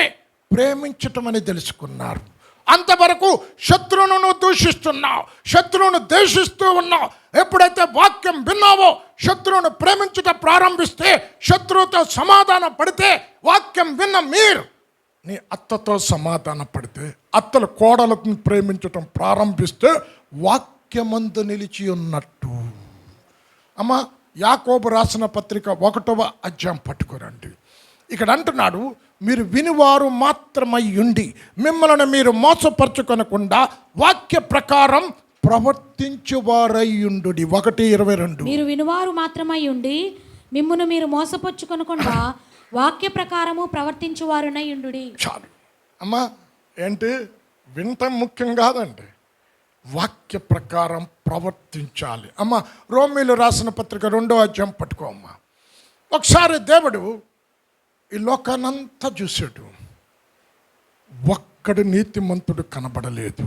ప్రేమించటం అని తెలుసుకున్నారు. అంతవరకు శత్రువును దూషిస్తున్నావు, శత్రువును ద్వేషిస్తూ ఉన్నావు. ఎప్పుడైతే వాక్యం విన్నావో, శత్రువును ప్రేమించటం ప్రారంభిస్తే, శత్రువుతో సమాధాన పడితే, వాక్యం విన్న మీరు నీ అత్తతో సమాధాన పడితే, అత్తలు కోడలను ప్రేమించటం ప్రారంభిస్తే వాక్యమందు నిలిచి ఉన్నట్టు. అమ్మ, యాకోబు రాసిన పత్రిక 1వ అధ్యాయం పట్టుకోరండి. ఇక్కడ అంటున్నాడు, మీరు వినివారు మాత్రమై ఉండి మిమ్మల్ని మీరు మోసపరచుకొనకుండా వాక్య ప్రకారం ప్రవర్తించువారయ్యుండు. 1:22. మీరు వినువారు మాత్రమై ఉండి మిమ్మును మీరు మోసపరచుకొనకుండా వాక్య ప్రకారము ప్రవర్తించువారునై ఉండు. చాలు అమ్మా. ఏంటి? వినటం ముఖ్యం కాదండి, వాక్య ప్రకారం ప్రవర్తించాలి. అమ్మ, రోమీలు రాసిన పత్రిక 2వ అధ్యాయం పట్టుకో అమ్మా. ఒకసారి దేవుడు ఈ లోకానంతా చూశాడు, ఒక్కడు నీతిమంతుడు కనబడలేదు.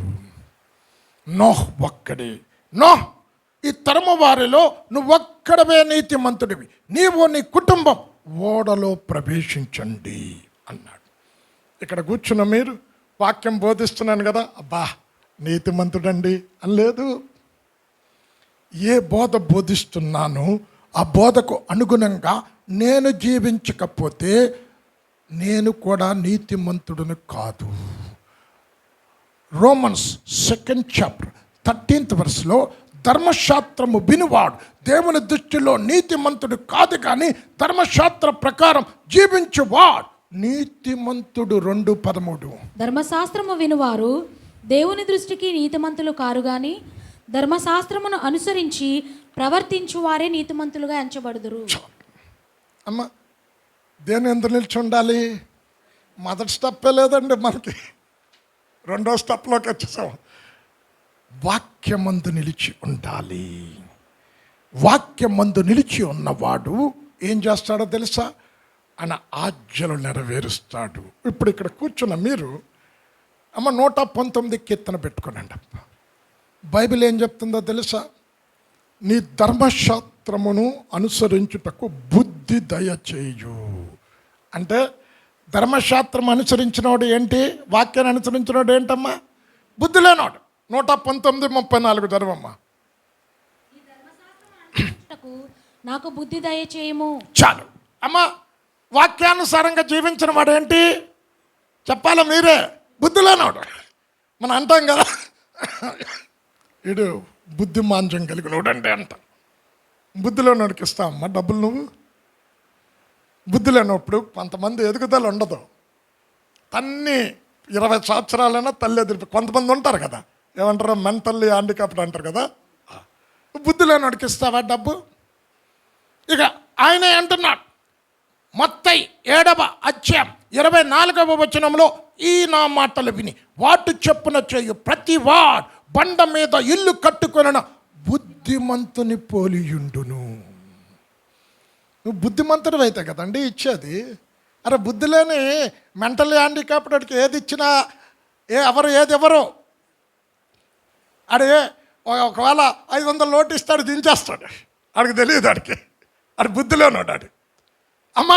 నోహ్ ఒక్కడే. నోహ్, ఈ తరము వారిలో నువ్వు ఒక్కడవే నీతిమంతుడివి, నీవు నీ కుటుంబం ఓడలో ప్రవేశించండి అన్నాడు. ఇక్కడ కూర్చున్న మీరు వాక్యం బోధిస్తున్నాను కదా, అబ్బా నీతిమంతుడండి అని లేదు. ఏ బోధ బోధిస్తున్నానో ఆ బోధకు అనుగుణంగా నేను జీవించకపోతే నేను కూడా నీతిమంతుడును కాదు. రోమన్స్ 2nd చాప్టర్ 13th verseలో ధర్మశాస్త్రము వినువాడు దేవుని దృష్టిలో నీతిమంతుడు కాదు, కానీ ధర్మశాస్త్ర ప్రకారం జీవించువాడు నీతిమంతుడు. 2:13. ధర్మశాస్త్రము వినువారు దేవుని దృష్టికి నీతిమంతులు కారు గాని ధర్మశాస్త్రమును అనుసరించి ప్రవర్తించు వారే నీతిమంతులుగా ఎంచబడుదురు. అమ్మ, దేని ఎందుకు నిలిచి ఉండాలి? మొదటి స్టెప్పే లేదండి మనకి, 2వ స్టెప్లోకి వచ్చేసాం. వాక్యమందు నిలిచి ఉండాలి. వాక్యమందు నిలిచి ఉన్నవాడు ఏం చేస్తాడో తెలుసా? ఆయన ఆజ్ఞలు నెరవేరుస్తాడు. ఇప్పుడు ఇక్కడ కూర్చున్న మీరు 119 కీర్తన పెట్టుకోనండి. బైబిల్ ఏం చెప్తుందో తెలుసా? నీ ధర్మశాస్త్రమును అనుసరించుటకు బుద్ధి దయచేయు. అంటే ధర్మశాస్త్రం అనుసరించినోడు ఏంటి? వాక్యాన్ని అనుసరించినోడు ఏంటమ్మా? బుద్ధి లేనోడు. 119:34 చదవమ్మా. నాకు బుద్ధి దయచేయము. చాలు అమ్మా. వాక్యానుసారంగా జీవించిన వాడు ఏంటి చెప్పాలా మీరే? బుద్ధి లేనోడు. మనం అంటాం కదా, ఇడు బుద్ధి మాంద్యం కలిగినోడు అంటే అంట. బుద్ధి లేనోడికి ఇస్తావమ్మా డబ్బులు నువ్వు? బుద్ధి లేనప్పుడు కొంతమంది ఎదుగుదల ఉండదు. తన్ని 20 సంవత్సరాలైనా తల్లి ఎదురు కొంతమంది ఉంటారు కదా, ఏమంటారు, మెంటల్లీ హ్యాండిక్యాప్డ్ అంటారు కదా. బుద్ధి లేనోడికి ఇస్తావా డబ్బు? ఇక ఆయనే అంటున్నాడు, మత్తయి 7వ అధ్యాయం 24వ వచనంలో, ఈ నా మాటలు విని వాటి చెప్పున చేయు ప్రతి వాడు బండ మీద ఇల్లు కట్టుకొనిన బుద్ధిమంతుని పోలియుండును. నువ్వు బుద్ధిమంతుడు అయితే కదండి ఇచ్చేది. అరే బుద్ధి లేని మెంటల్ హ్యాండిక్యాప్డ్కి ఏది ఇచ్చినా ఏది ఎవరు అడే ఒకవేళ 500 నోటు ఇస్తాడు, దించేస్తాడు. ఆడికి తెలియదు, ఆడి బుద్ధి లేనోడు ఆడి. అమ్మ,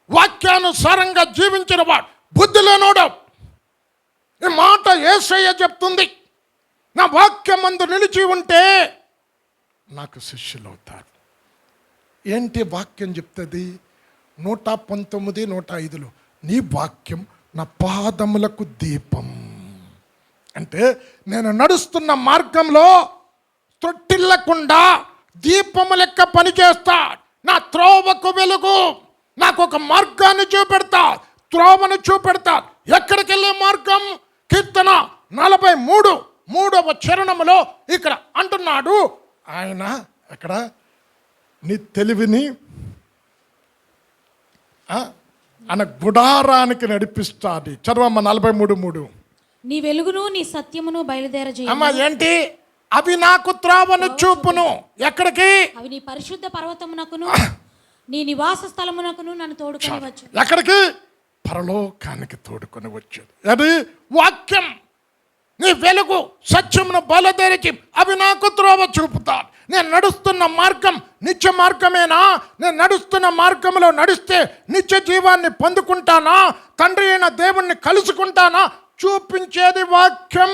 వాక్యానుసారంగా జీవించిన వాడు బుద్ధి లేనోడు. ఈ మాట యేసయ్య చెప్తుంది. నా వాక్యమందు నిలిచి ఉంటే నాకు శిష్యులు అవుతారు. ఏంటి వాక్యం చెప్తుంది? 119, 105లో నీ వాక్యం నా పాదములకు దీపం. అంటే నేను నడుస్తున్న మార్గంలో తొట్టిల్లకుండా దీపము లెక్క పనిచేస్తా. నా త్రోవకు వెలుగు. నాకు ఒక మార్గాన్ని చూపెడతా, త్రోవను చూపెడతా. ఎక్కడికి వెళ్ళే మార్గం? కీర్తన 43:3వ చరణంలో ఇక్కడ అంటున్నాడు ఆయన. ఎక్కడ? నీ తెలివిని ఆయన గుడారానికి నడిపిస్తాది. చదవమ్మ 43:3. నీ వెలుగును నీ సత్యమును బయలుదేరజేయు. అమ్మ ఏంటి? అవి నాకు త్రోవను చూపును. ఎక్కడికి? అవి నీ పరిశుద్ధ పర్వతమునకును నీ నివాస స్థలమునకును నన్ను తోడుకొని వచ్చు. ఎక్కడికి? పరలోకానికి తోడుకొని వచ్చేది. అది వాక్యం. నీ వెలుగు సత్యమును బయలుదేరికి అవి నాకు త్రోవ చూపుతాడు. నేను నడుస్తున్న మార్గం నిత్య మార్గమేనా? నేను నడుస్తున్న మార్గంలో నడిస్తే నిత్య జీవాన్ని పొందుకుంటానా? తండ్రి అయిన దేవుణ్ణి కలుసుకుంటానా? చూపించేది వాక్యం.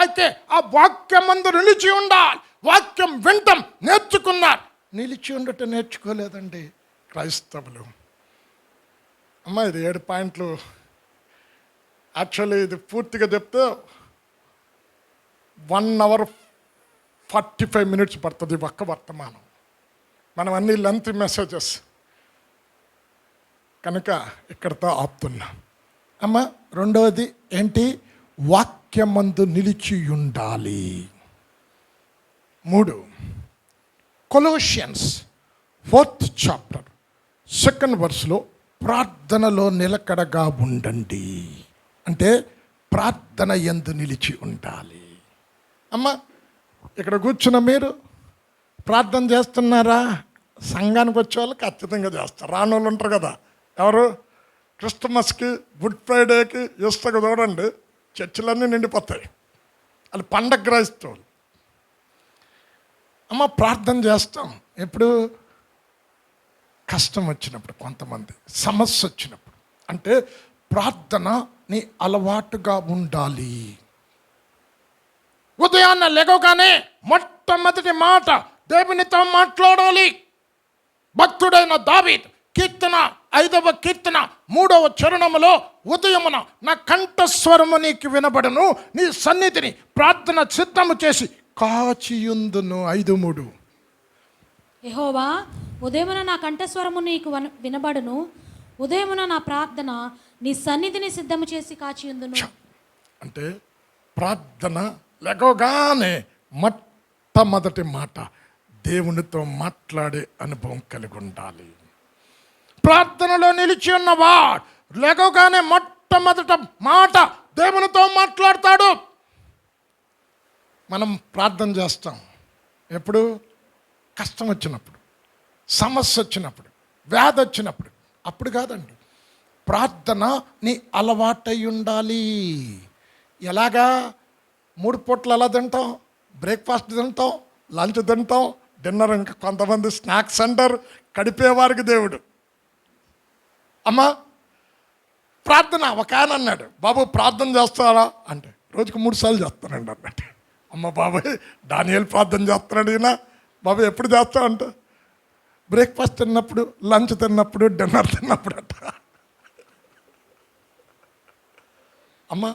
అయితే ఆ వాక్యం ముందు నిలిచి ఉండాలి. వాక్యం వింటాం నేర్చుకున్నారు. నిలిచి ఉండటం నేర్చుకోలేదండి క్రైస్తవులు. అమ్మ, ఇది 7 పాయింట్లు. యాక్చువల్లీ ఇది పూర్తిగా చెప్తే 1 hour 45 minutes పడుతుంది ఒక్క వర్తమానం. మనం అన్ని లెంత్ మెసేజెస్ కనుక ఇక్కడితో ఆపుతున్నాం. అమ్మ, రెండవది ఏంటి? వాక్యమందు నిలిచి ఉండాలి. 3 కొలోషియన్స్ 4th chapter 2nd verseలో ప్రార్థనలో నిలకడగా ఉండండి. అంటే ప్రార్థన యందు నిలిచి ఉండాలి. అమ్మ, ఇక్కడ కూర్చున్న మీరు ప్రార్థన చేస్తున్నారా? సంఘానికి వచ్చే వాళ్ళు ఖచ్చితంగా చేస్తారు. రాని వాళ్ళు ఉంటారు కదా, ఎవరు? క్రిస్టమస్కి, గుడ్ ఫ్రైడేకి, ఈస్టర్కి చూడండి చర్చిలన్నీ నిండిపోతాయి. అది పండగ గ్రహిస్తోళ్ళు. అమ్మ, ప్రార్థన చేస్తాం ఎప్పుడు? కష్టం వచ్చినప్పుడు, కొంతమంది సమస్య వచ్చినప్పుడు. అంటే ప్రార్థన నీ అలవాటుగా ఉండాలి. ఉదయాన్న లెగవగానే మొట్టమొదటి మాట దేవునితో మాట్లాడాలి. భక్తుడైన దావీదు కీర్తన 5వ కీర్తన 3వ చరణములో, ఉదయమున నా కంఠస్వరము నీకు వినబడను, నీ సన్నిధిని ప్రార్థన సిద్ధము చేసి కాచియుందును. 5:3. యెహోవా, ఉదయమున నా కంఠస్వరము నీకు వినబడును, ఉదయమున నా ప్రార్థన నీ సన్నిధిని సిద్ధము చేసి కాచియుందును. అంటే ప్రార్థన లెగవగానే మొట్టమొదటి మాట దేవునితో మాట్లాడే అనుభవం కలిగి ఉండాలి. ప్రార్థనలో నిలిచి ఉన్నవాడు లెగవగానే మొట్టమొదట మాట దేవునితో మాట్లాడతాడు. మనం ప్రార్థన చేస్తాం ఎప్పుడు? కష్టం వచ్చినప్పుడు, సమస్య వచ్చినప్పుడు, వ్యాధి వచ్చినప్పుడు, అప్పుడు కాదండి. ప్రార్థన నీ అలవాటై ఉండాలి. ఎలాగా? 3 పూటలు ఎలా తింటాం? బ్రేక్ఫాస్ట్ తింటాం, లంచ్ తింటాం, డిన్నర్, ఇంకా కొంతమంది స్నాక్స్ అంటారు. కడిపేవారికి దేవుడు. అమ్మా ప్రార్థన. ఒక ఆయన అన్నాడు, బాబు ప్రార్థన చేస్తారా అంటే, రోజుకు 3 సార్లు చేస్తానండి అన్నట్టు. అమ్మ బాబాయ్, డానియేలు ప్రార్థన చేస్తున్నాడు. ఈయన బాబు ఎప్పుడు చేస్తా అంటే, బ్రేక్ఫాస్ట్ తిన్నప్పుడు, లంచ్ తిన్నప్పుడు, డిన్నర్ తిన్నప్పుడు అంట. అమ్మ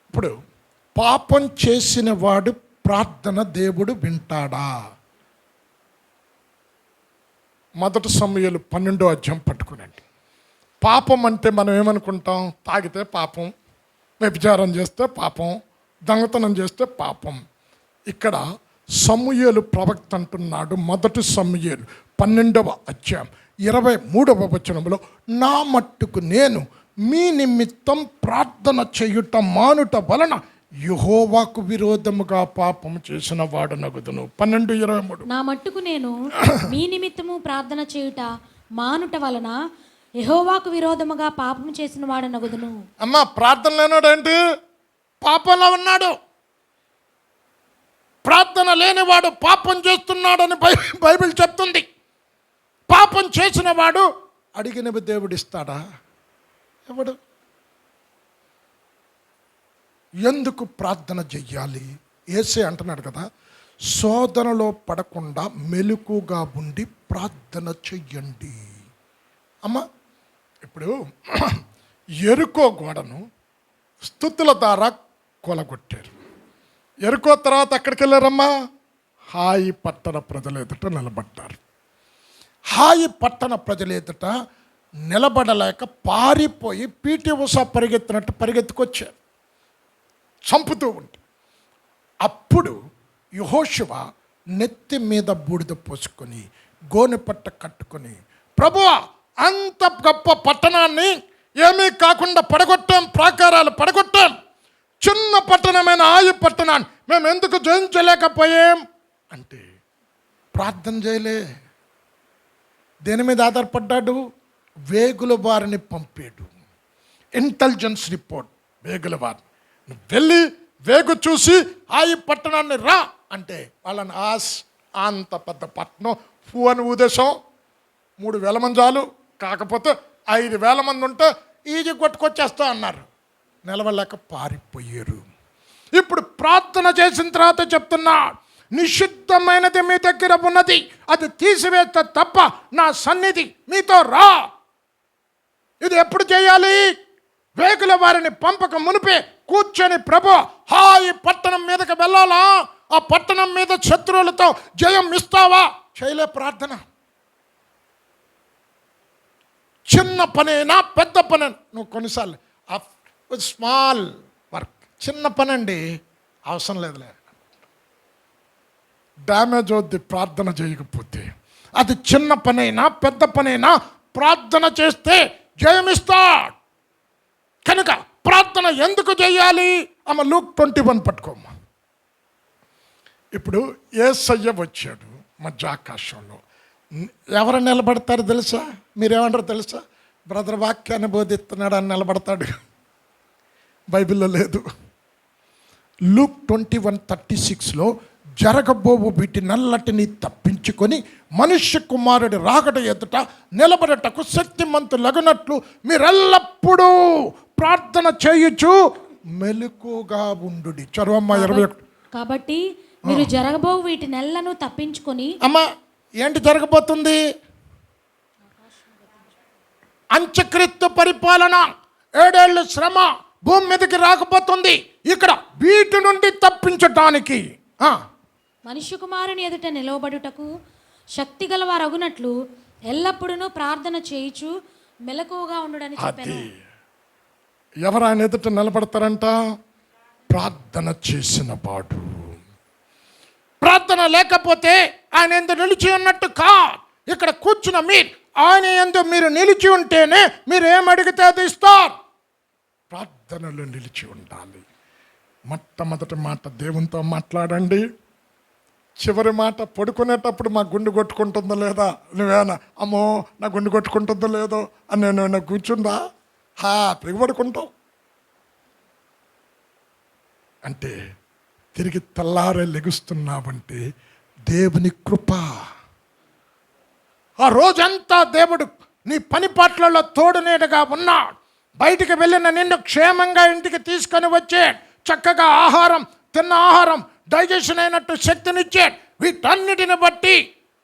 ఇప్పుడు పాపం చేసిన వాడు ప్రార్థన దేవుడు వింటాడా? 1 సమూయేలు 12వ అధ్యాయం పట్టుకునండి. పాపం అంటే మనం ఏమనుకుంటాం? తాగితే పాపం, వ్యభిచారం చేస్తే పాపం, దొంగతనం చేస్తే పాపం. ఇక్కడ సమూయేలు ప్రవక్త అంటున్నాడు, 1 సమూయేలు 12వ అధ్యాయం 23వ వచనంలో, నా మట్టుకు నేను మీ నిమిత్తం ప్రార్థన చేయుట మానుట వలన యెహోవాకు విరోధముగా పాపం చేసిన వాడు నగుదును. 12:23. నా మట్టుకు నేను మీ నిమిత్తము ప్రార్థన చేయుట మానుట వలన యెహోవాకు విరోధముగా పాపం చేసిన వాడు నగుదును. అమ్మ ప్రార్థన లేనాడు ఏంటి? పాపంలో ఉన్నాడు. ప్రార్థన లేనివాడు పాపం చేస్తున్నాడని బైబిల్ చెప్తుంది. పాపం చేసిన వాడు అడిగినవి దేవుడు ఇస్తాడా? ఎవడు? ఎందుకు ప్రార్థన చెయ్యాలి? యేసే అంటున్నాడు కదా, శోధనలో పడకుండా మెలకుగా ఉండి ప్రార్థన చెయ్యండి. అమ్మ ఇప్పుడు ఎరుకో గోడను స్తుతుల ద్వారా కొలగొట్టారు. ఎరుకో తర్వాత ఎక్కడికి వెళ్ళారమ్మా? హాయి పట్టణ ప్రజల ఎదుట నిలబడ్డారు. హాయి పట్టణ ప్రజల ఎదుట నిలబడలేక పారిపోయి పీటీ ఉషా పరిగెత్తినట్టు పరిగెత్తుకొచ్చారు, చంపుతూ ఉంటే. అప్పుడు యెహోషువ నెత్తి మీద బూడిద పోసుకొని గోనెపట్ట కట్టుకొని, ప్రభువా అంత గొప్ప పట్టణాన్ని ఏమీ కాకుండా పడగొట్టాం, ప్రాకారాలు పడగొట్టాం, చిన్న పట్టణమైన ఆయి పట్టణాన్ని మేము ఎందుకు జయించలేకపోయాం అంటే ప్రార్థన చేయలే. దేని మీద ఆధారపడ్డాడు? వేగుల వారిని పంపాడు. ఇంటెలిజెన్స్ రిపోర్ట్, వేగుల వారిని వెళ్ళి వేగు చూసి ఆయి పట్టణాన్ని రా అంటే వాళ్ళని అంత పెద్ద పట్టణం ఫూ అని ఉద్దేశం 3,000 మంది చాలు, కాకపోతే 5,000 మంది ఉంటే ఈజీ కొట్టుకొచ్చేస్తా అన్నారు. నిలవలేక పారిపోయారు. ఇప్పుడు ప్రార్థన చేసిన తర్వాత చెప్తున్నా, నిషిద్ధమైనది మీ దగ్గర ఉన్నది, అది తీసివేస్తే తప్ప నా సన్నిధి మీతో రా. ఇది ఎప్పుడు చేయాలి? వేగుల వారిని పంపక మునిపే కూర్చొని, ప్రభు హాయి పట్టణం మీదకి వెళ్ళాలా, ఆ పట్టణం మీద శత్రువులతో జయం ఇస్తావా? చేయలే ప్రార్థన. చిన్న పనేనా పెద్ద పని? నువ్వు కొన్నిసార్లు స్మాల్ వర్క్, చిన్న పని అండి, అవసరం లేదులే, డ్యామేజ్ అవుద్ది ప్రార్థన చేయకపోతే. అది చిన్న పనైనా పెద్ద పనైనా ప్రార్థన చేస్తే జయమిస్తాడు. కనుక ప్రార్థన ఎందుకు చేయాలి? ఆమె లూక్ 21 పట్టుకోమ్మా. ఇప్పుడు యేసయ్య వచ్చాడు మధ్యాకాశంలో. ఎవరు నిలబడతారు తెలుసా? మీరేమంటారు తెలుసా? బ్రదర్ వాక్యాన్ని బోధిస్తున్నాడు అని నిలబడతాడు. బైబిల్లో లేదు. లూక్ 21:36లో, జరగబోవు వీటి నల్లటిని తప్పించుకొని మనుష్య కుమారుడి రాకడ ఎదుట నిలబడటకు శక్తిమంతులగునట్లు మీరెల్లప్పుడూ ప్రార్థన చేయుచు మెలకుగా ఉండుడి. చదవమ్మా 21. కాబట్టి మీరు జరగబో వీటి నెలను తప్పించుకొని. అమ్మా ఏంటి జరగబోతుంది? అంత్యక్రీస్తు పరిపాలన, 7 ఏళ్ళు శ్రమ భూమి మీదకి రాకపోతుంది. ఇక్కడ వీటి నుండి తప్పించటానికి మనుష్య కుమారుని ఎదుట నిలవబడుటకు శక్తి గల వారు అగునట్లు ఎల్లప్పుడూ ప్రార్థన చేయుచు మెలకువగా ఉండుడని చెప్పాను. ఎవరు ఆయన ఎదుట నిలబడతారంట? ప్రార్థన చేసిన వాడు. ప్రార్థన లేకపోతే ఆయన ఎందు నిలిచి ఉన్నట్టు కా. ఇక్కడ కూర్చున్న మీరు ఆయన ఎందు మీరు నిలిచి ఉంటేనే మీరు ఏమడిగితే అది ఇస్తారు. ప్రార్థనలో నిలిచి ఉండాలి. మొట్టమొదటి మాట దేవునితో మాట్లాడండి. చివరి మాట పడుకునేటప్పుడు మా గుండె కొట్టుకుంటుందో లేదా, నువ్వేనా అమ్మో నా గుండె కొట్టుకుంటుందో లేదో అని నేను కూర్చుందా హ్యాపీగా పడుకుంటాం. అంటే తిరిగి తెల్లారే లెగుస్తున్నావంటే దేవుని కృప. ఆ రోజంతా దేవుడు నీ పని పాటలలో తోడునేడుగా ఉన్నాడు. బయటికి వెళ్ళిన నిన్ను క్షేమంగా ఇంటికి తీసుకొని వచ్చే, చక్కగా ఆహారం తిన్న ఆహారం డైజెషన్ అయినట్టు శక్తినిచ్చే. వీటన్నిటిని బట్టి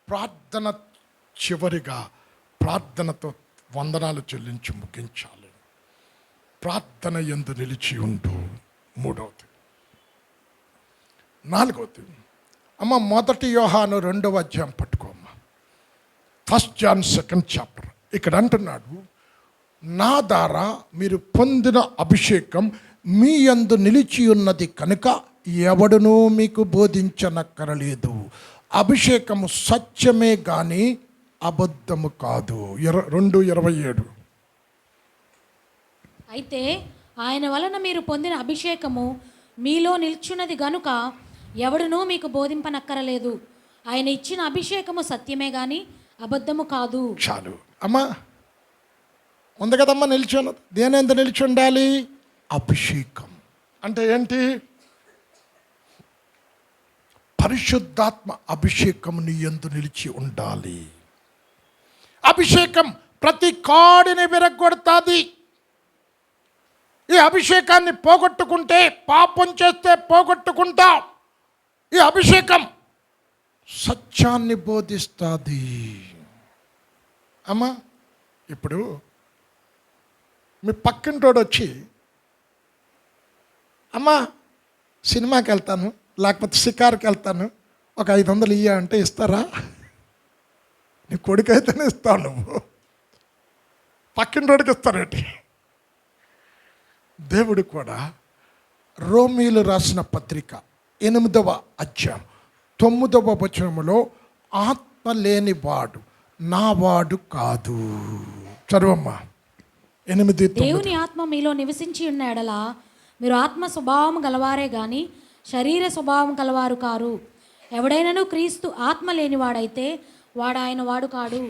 ప్రార్థన చివరిగా ప్రార్థనతో వందనాలు చెల్లించి ముగించాలి. ప్రార్థన యందు నిలిచి ఉండు. మూడవది. నాలుగవది, అమ్మ 1 యోహాను 2వ అధ్యాయం పట్టుకోమ్మ. 1 John 2nd chapter. ఇక్కడ అంటున్నాడు, నా ద్వారా మీరు పొందిన అభిషేకం మీ యందు నిలిచి ఉన్నది కనుక ఎవడునూ మీకు బోధించనక్కరలేదు. అభిషేకము సత్యమే గాని అబద్ధము కాదు. 2:27. అయితే ఆయన వలన మీరు పొందిన అభిషేకము మీలో నిల్చున్నది గనుక ఎవడునూ మీకు బోధింపనక్కరలేదు. ఆయన ఇచ్చిన అభిషేకము సత్యమే గాని అబద్ధము కాదు. చాలు అమ్మా, ఉంది కదమ్మా నిల్చొని. దేనింత నిలిచి ఉండాలి? అభిషేకం అంటే ఏంటి? పరిశుద్ధాత్మ అభిషేకం నీ యందు నిలిచి ఉండాలి. అభిషేకం ప్రతి కాడిని విరగొడతాది. ఈ అభిషేకాన్ని పోగొట్టుకుంటే, పాపం చేస్తే పోగొట్టుకుంటాం. ఈ అభిషేకం సత్యాన్ని బోధిస్తుంది. అమ్మా, ఇప్పుడు మీ పక్కింటోడు వచ్చి, అమ్మా సినిమాకి వెళ్తాను, లేకపోతే షికారుకి వెళ్తాను, ఒక 500 ఇయ్య అంటే ఇస్తారా? నీ కొడుకైతేనే ఇస్తావు, నువ్వు పక్కింటోడికి ఇస్తారేంటి? దేవుడు కూడా రోమీలు రాసిన పత్రిక 8వ అధ్యాయం 9వ వచనములో, ఆత్మ లేనివాడు నావాడు కాదు. చదువమ్మా 8:9. దేవుని ఆత్మ మీలో నివసించి ఉన్న ఎడల మీరు ఆత్మ స్వభావం గలవారే గాని శరీర స్వభావం గలవారు కారు. ఎవడైనను క్రీస్తు ఆత్మ లేనివాడైతే వాడు ఆయన వాడు కాడు.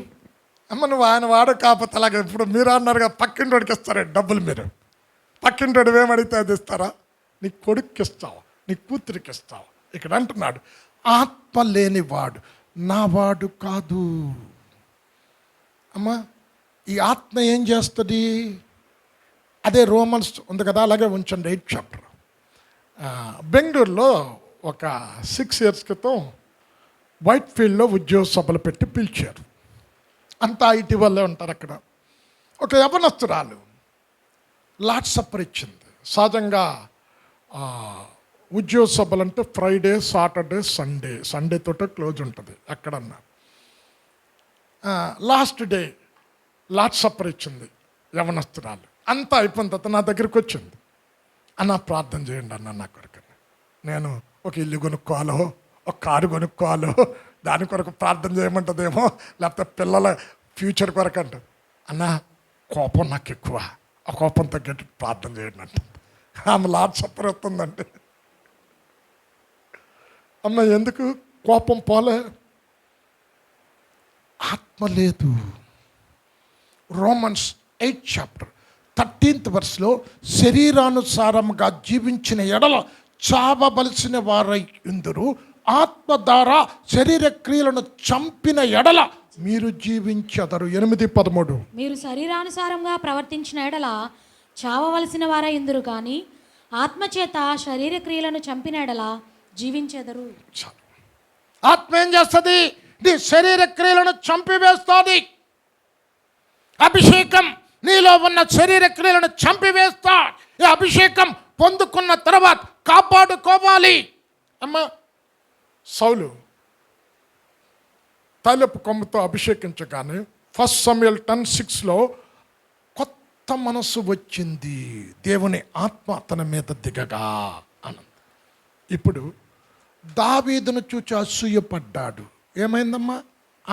అమ్మ, నువ్వు ఆయన వాడు కాకపోతే అలాగే ఇప్పుడు మీరు అన్నారుగా, పక్కింటోడికి ఇస్తారా డబ్బులు? మీరు పక్కింటోడు ఏమడిగితే అది ఇస్తారా? నీ కొడుక్కి ఇస్తావు, నీ కూతురికి ఇస్తావు. ఇక్కడ అంటున్నాడు, ఆత్మ లేనివాడు నావాడు కాదు. అమ్మా, ఈ ఆత్మ ఏం చేస్తుంది? అదే రోమన్స్ ఉంది కదా, అలాగే ఉంచండి 8th chapter. బెంగళూరులో ఒక 6 years క్రితం వైట్ ఫీల్డ్లో ఉద్యోగ సభలు పెట్టి పిలిచారు. అంతా ఐటీ వాళ్ళే ఉంటారు అక్కడ. ఒక యవనస్తురాలు లార్డ్ సప్పర్ ఇచ్చింది. సహజంగా ఉద్యోగ సభలు అంటే ఫ్రైడే, సాటర్డే, సండే తోటే క్లోజ్ ఉంటుంది ఎక్కడన్నా. లాస్ట్ డే లార్డ్ సప్పర్ ఇచ్చింది యవనస్తురాలు. అంతా అయిపోయిన తర్వాత నా దగ్గరికి వచ్చింది. అన్న ప్రార్థన చేయండి అన్న నా కొరకు. నేను ఒక ఇల్లు కొనుక్కోవాలో, ఒక కారు కొనుక్కోవాలో, దాని కొరకు ప్రార్థన చేయమంటుందేమో, లేకపోతే పిల్లల ఫ్యూచర్ కొరకు అంట. అన్న కోపం నాకు ఎక్కువ, ఆ కోపం తగ్గట్టు ప్రార్థన చేయండి అంట. ఆమె లార్డ్ సప్పర్ వస్తుందంటే, అమ్మ ఎందుకు కోపం పోలే? ఆత్మ లేదు. Romans 8th chapter 13th verse శరీరానుసారంగా జీవించిన ఎడల చావవలసిన వారై ఉందరు, ఆత్మ ద్వారా శరీర క్రియలను చంపిన ఎడల మీరు జీవించెదరు. 8:13. మీరు శరీరానుసారంగా ప్రవర్తించిన ఎడల చావవలసిన వారై ఉందరు కానీ ఆత్మచేత శరీర క్రియలను చంపిన ఎడల జీవించెదరు. ఆత్మ ఏం చేస్తుంది? నీ శరీర క్రియలను చంపివేస్తుంది. అభిషేకం నీలో ఉన్న శరీర క్రియలను చంపివేస్తా. ఈ అభిషేకం పొందుకున్న తర్వాత కాపాడుకోవాలి. అమ్మ, సౌలు తైలపు కొమ్మతో అభిషేకించగానే 1 Samuel 10:6 కొత్త మనసు వచ్చింది. దేవుని ఆత్మ అతని మీద దిగగా అనంది. ఇప్పుడు దావీదును చూచి అసూయపడ్డాడు. ఏమైందమ్మా?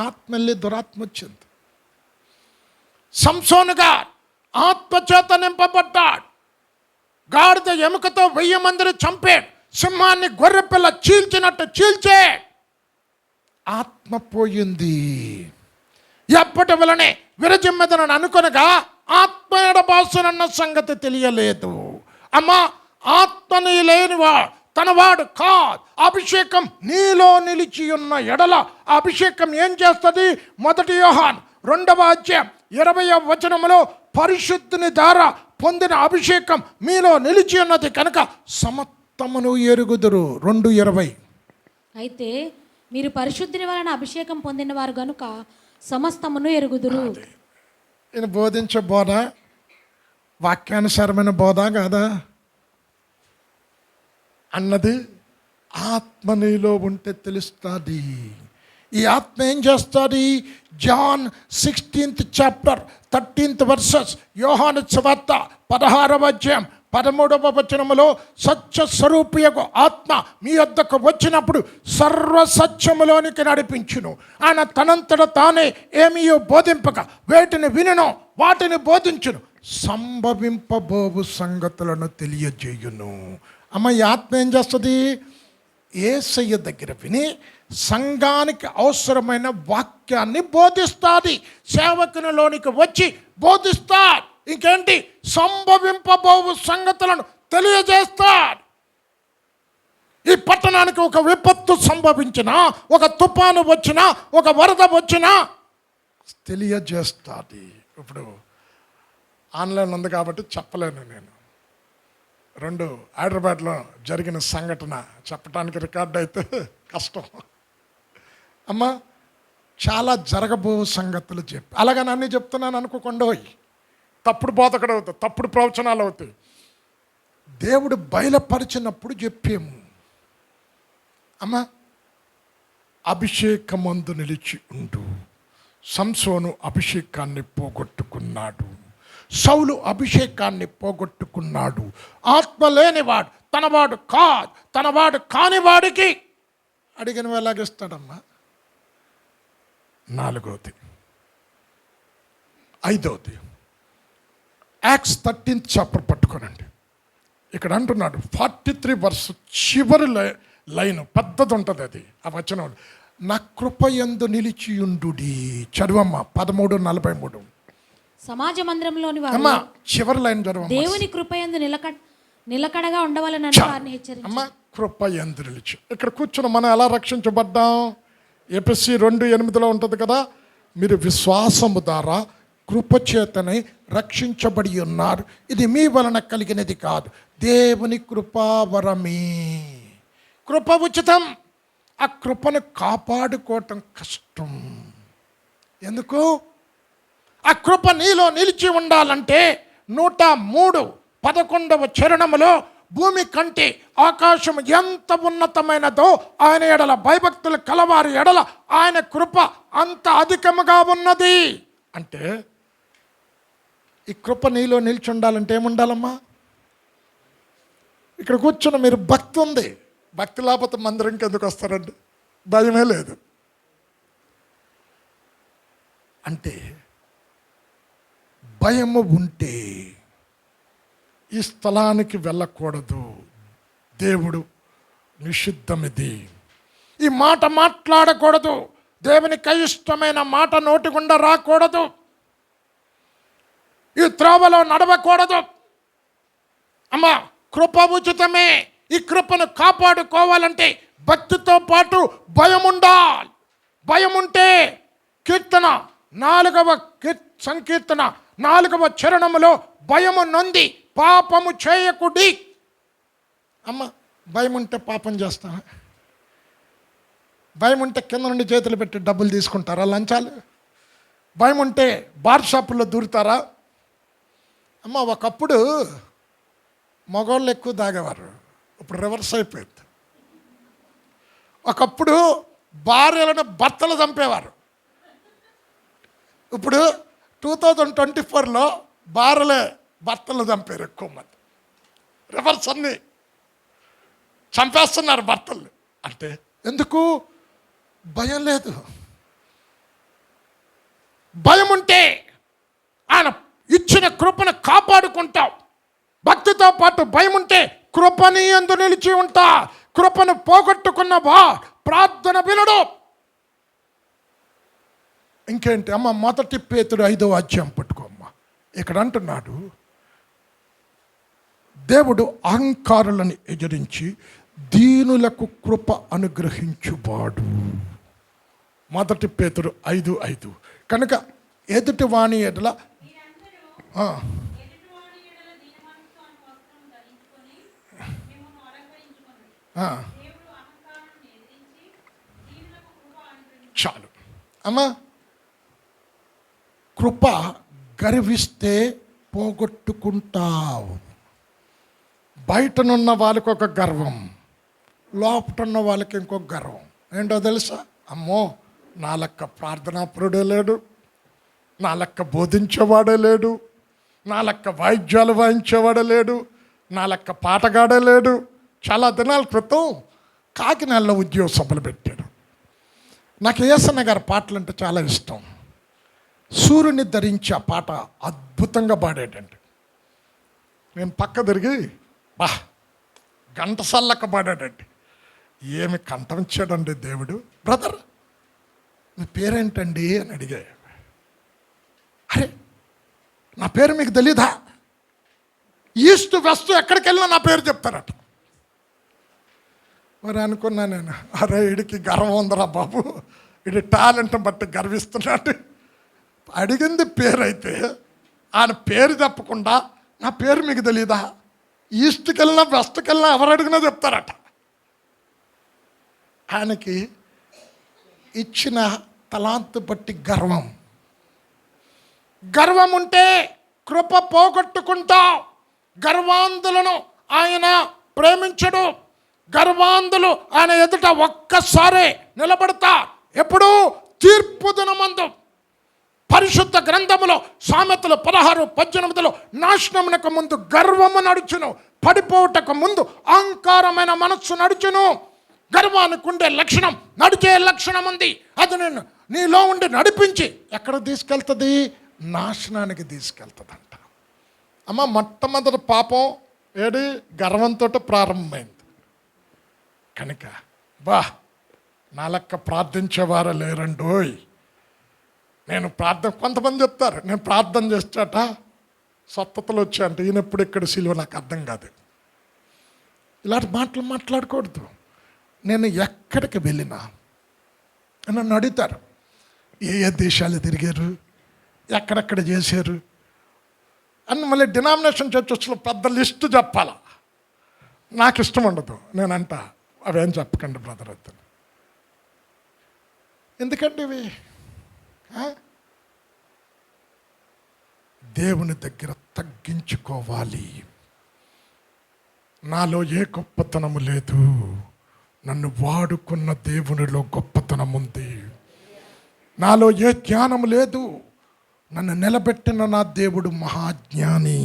ఆత్మ వెళ్ళి దురాత్మ వచ్చింది. సంసోనుగా ఆత్మచేత నింపబడ్డాడు. గాడిద ఎముకతో 1000 మందిని చంపాడు. సింహాన్ని గొర్రెపిల్ల చీల్చినట్టు చీల్చే. ఆత్మ పోయింది. ఎప్పటి వలనే విరజిమ్మెదనని అనుకొనగా ఆత్మ ఎడబాసునన్న సంగతి తెలియలేదు. అమ్మా, ఆత్మ నీ లేనివా తనవాడు కాదు. అభిషేకం నీలో నిలిచి ఉన్న ఎడల అభిషేకం ఏం చేస్తుంది? 1 యోహాను 2:20 పరిశుద్ధుని ద్వారా పొందిన అభిషేకం మీలో నిలిచి ఉన్నది కనుక సమస్తమును ఎరుగుదురు. 2:20. అయితే మీరు పరిశుద్ధిని వలన అభిషేకం పొందిన వారు గనుక సమస్తమును ఎరుగుదురు. ఈయన బోధించే బోధ వాక్యానుసారమైన బోధ కాదా అన్నది ఆత్మ నీలో ఉంటే తెలుస్తుంది. ఈ ఆత్మ ఏం చేస్తుంది? John 16th chapter 13th verses, యోహాను సువార్త 16వ అధ్యాయం 13వ వచనములో సత్య స్వరూపియగు ఆత్మ మీ వద్దకు వచ్చినప్పుడు సర్వ సత్యములోనికి నడిపించును. ఆయన తనంతట తానే ఏమీయో బోధింపక వేటిని వినునో వాటిని బోధించును, సంభవింపబోవు సంగతులను తెలియజేయును. అమ్మ, ఈ ఆత్మ ఏం చేస్తుంది? యేసయ్య దగ్గర విని సంఘానికి అవసరమైన వాక్యాన్ని బోధిస్తుంది. సేవకునిలోనికి వచ్చి బోధిస్తాడు. ఇంకేంటి? సంభవింపబోవు సంగతులను తెలియజేస్తాడు. ఈ పట్టణానికి ఒక విపత్తు సంభవించినా, ఒక తుఫాను వచ్చినా, ఒక వరద వచ్చినా తెలియజేస్తుంది. ఇప్పుడు ఆన్లైన్ ఉంది కాబట్టి చెప్పలేను నేను. 2 హైదరాబాద్లో జరిగిన సంఘటన చెప్పడానికి రికార్డు అయితే కష్టం. అమ్మ, చాలా జరగబో సంగతులు చెప్పి అలాగని అన్నీ చెప్తున్నాను అనుకోకుండా తప్పుడు బోధకుడు అవుతాయి, తప్పుడు ప్రవచనాలు అవుతాయి. దేవుడు బయలుపరిచినప్పుడు చెప్పాము. అమ్మ, అభిషేకమందు నిలిచి ఉండు. సంసోను అభిషేకాన్ని పోగొట్టుకున్నాడు. సౌలు అభిషేకాన్ని పోగొట్టుకున్నాడు. ఆత్మ లేనివాడు తనవాడు కాదు. తనవాడు కానివాడికి అడిగినవి ఎలాగిస్తాడమ్మా? 4వది. 5వది యాక్ట్స్ 13th chapter పట్టుకోనండి. ఇక్కడ అంటున్నాడు 43 verse చివరి లైన్ పెద్దది ఉంటుంది. అది ఆ వచనం, నా కృపయందు నిలిచియుండుడి. చదువమ్మ 13:43. సమాజ మందిరంలోని వారు అమ్మా చివరి లైన్ చదువు. దేవుని కృపయందు నిలకడగా ఉండవాలని వారిని హెచ్చరించారు. అమ్మ, కృపయందు నిలిచి. ఇక్కడ కూర్చుని మనం ఎలా రక్షించబడ్డాం? ఎఫెసీ 2:8 ఉంటుంది కదా, మీరు విశ్వాసము ద్వారా కృపచేతనే రక్షించబడి ఉన్నారు. ఇది మీ వలన కలిగినది కాదు, దేవుని కృపావరమే. కృప ఉచితం. ఆ కృపను కాపాడుకోవటం కష్టం. ఎందుకు? ఆ కృప నీలో నిలిచి ఉండాలంటే 103:11 చరణములో భూమి కంటే ఆకాశం ఎంత ఉన్నతమైనదో ఆయన ఎడల భయభక్తులు కలవారి ఎడల ఆయన కృప అంత అధికముగా ఉన్నది. అంటే ఈ కృప నీలో నిలిచి ఉండాలంటే ఏముండాలమ్మా? ఇక్కడ కూర్చున్న మీరు భక్తి ఉంది. భక్తి లేకపోతే మందిరంకి ఎందుకు వస్తారండి? భయమే లేదు. అంటే భయము ఉంటే ఈ స్థలానికి వెళ్ళకూడదు. దేవుడు నిషిద్ధమిది. ఈ మాట మాట్లాడకూడదు. దేవునికి అయిష్టమైన మాట నోటి గుండా రాకూడదు. ఈ త్రోవలో నడవకూడదు. అమ్మా, కృప ఉచితమే. ఈ కృపను కాపాడుకోవాలంటే భక్తితో పాటు భయం ఉండాలి. భయం ఉంటే కీర్తన 4వ సంకీర్తన 4వ చరణములో భయము నొంది పాపము చేయకుడి. అమ్మ, భయం ఉంటే పాపం చేస్తావా? భయం ఉంటే కింద నుండి చేతులు పెట్టి డబ్బులు తీసుకుంటారా? లంచాలు. భయం ఉంటే బార్ షాపుల్లో దూరుతారా? అమ్మ, ఒకప్పుడు మగవాళ్ళు ఎక్కువ తాగేవారు, ఇప్పుడు రివర్స్ అయిపోయింది. ఒకప్పుడు భార్యలను భర్తలు చంపేవారు, ఇప్పుడు 2024లో భార్యలే భర్తలు చంపారు ఎక్కువ మంది. రివర్స్ అన్ని చంపేస్తున్నారు భర్తలు. అంటే ఎందుకు? భయం లేదు. భయం ఉంటే ఆయన ఇచ్చిన కృపను కాపాడుకుంటావు. భక్తితో పాటు భయం ఉంటే కృపని యందు నిలిచి ఉంటా. కృపను పోగొట్టుకున్నవా ప్రార్థన వినడు. ఇంకేంటి అమ్మ, 1 పేతురు 5వ అధ్యాయం పట్టుకోమ్మా. ఇక్కడ అంటున్నాడు, దేవుడు అహంకారులను ఎదిరించి దీనులకు కృప అనుగ్రహించువాడు. 1 పేతురు 5:5. కనుక ఎదుటి వాణి ఎడల చాలు అమ్మా. కృప గర్విస్తే పోగొట్టుకుంటావు. బయటనున్న వాళ్ళకి ఒక గర్వం, లోపటున్న వాళ్ళకి ఇంకొక గర్వం. ఏంటో తెలుసా? అమ్మో, నా లెక్క ప్రార్థనాపరుడే లేడు, నా లెక్క బోధించేవాడే లేడు, నా లెక్క వాయిద్యాలు వాయించేవాడే లేడు, నా లెక్క పాటగాడే లేడు. చాలా దినాల క్రితం కాకినాడలో ఉద్యోగ సభలు పెట్టాడు. నాకు యేసన్న గారి పాటలు అంటే చాలా ఇష్టం. సూర్యుని ధరించి ఆ పాట అద్భుతంగా పాడాడండి. నేను పక్క తిరిగి ఘంటసాలక్క పాడాడండి. ఏమి కంఠం ఇచ్చాడండి దేవుడు. బ్రదర్, మీ పేరేంటండి అని అడిగా. అరే, నా పేరు మీకు తెలీదా? ఈస్ట్ వెస్ట్ ఎక్కడికి వెళ్ళినా నా పేరు చెప్తారట. మరి అనుకున్నా నేను, అరే వీడికి గర్వం ఉందిరా బాబు, వీడి టాలెంట్ బట్టి గర్విస్తున్నాడు. అడిగింది పేరు అయితే ఆయన పేరు చెప్పకుండా నా పేరు మీకు తెలీదా? ఈస్ట్కి వెళ్ళినా వెస్ట్కి వెళ్ళినా ఎవరు అడిగినా చెప్తారట. ఆయనకి ఇచ్చిన తలాంతు బట్టి గర్వం. గర్వం ఉంటే కృప పోగొట్టుకుంటావు. గర్వాంధులను ఆయన ప్రేమించడు. గర్వాంధులు ఆయన ఎదుట ఒక్కసారే నిలబడతా. ఎప్పుడు? తీర్పు దినమందు. పరిశుద్ధ గ్రంథములో సామెతలు 16:18 నాశనమునకు ముందు గర్వము నడుచును, పడిపోవటకు ముందు అహంకారమైన మనస్సు నడుచును. గర్వానికి ఉండే లక్షణం, నడిచే లక్షణం ఉంది. అది నేను నీలో ఉండి నడిపించి ఎక్కడ తీసుకెళ్తుంది? నాశనానికి తీసుకెళ్తుందంట. అమ్మ, మొట్టమొదటి పాపం ఏది? గర్వంతో ప్రారంభమైంది. కనుక నా లెక్క ప్రార్థించేవారు లేరండోయ్. నేను కొంతమంది చెప్తారు, నేను ప్రార్థన చేస్తాట స్వస్థతలు వచ్చాయంటే ఈయనప్పుడు ఇక్కడ సిలువ. నాకు అర్థం కాదు. ఇలాంటి మాటలు మాట్లాడకూడదు. నేను ఎక్కడికి వెళ్ళినా నన్ను అడుగుతారు, ఏ దేశాలు తిరిగారు, ఎక్కడెక్కడ చేశారు అని. మళ్ళీ డినామినేషన్ చర్చస్లో పెద్ద లిస్టు చెప్పాలా. నాకు ఇష్టం ఉండదు. నేనంట అవేం చెప్పకండి బ్రదర్ అతను. ఎందుకంటే ఇవి దేవుని దగ్గర తగ్గించుకోవాలి. నాలో ఏ గొప్పతనము లేదు, నన్ను వాడుకున్న దేవునిలో గొప్పతనం ఉంది. నాలో ఏ జ్ఞానము లేదు, నన్ను నిలబెట్టిన నా దేవుడు మహాజ్ఞాని.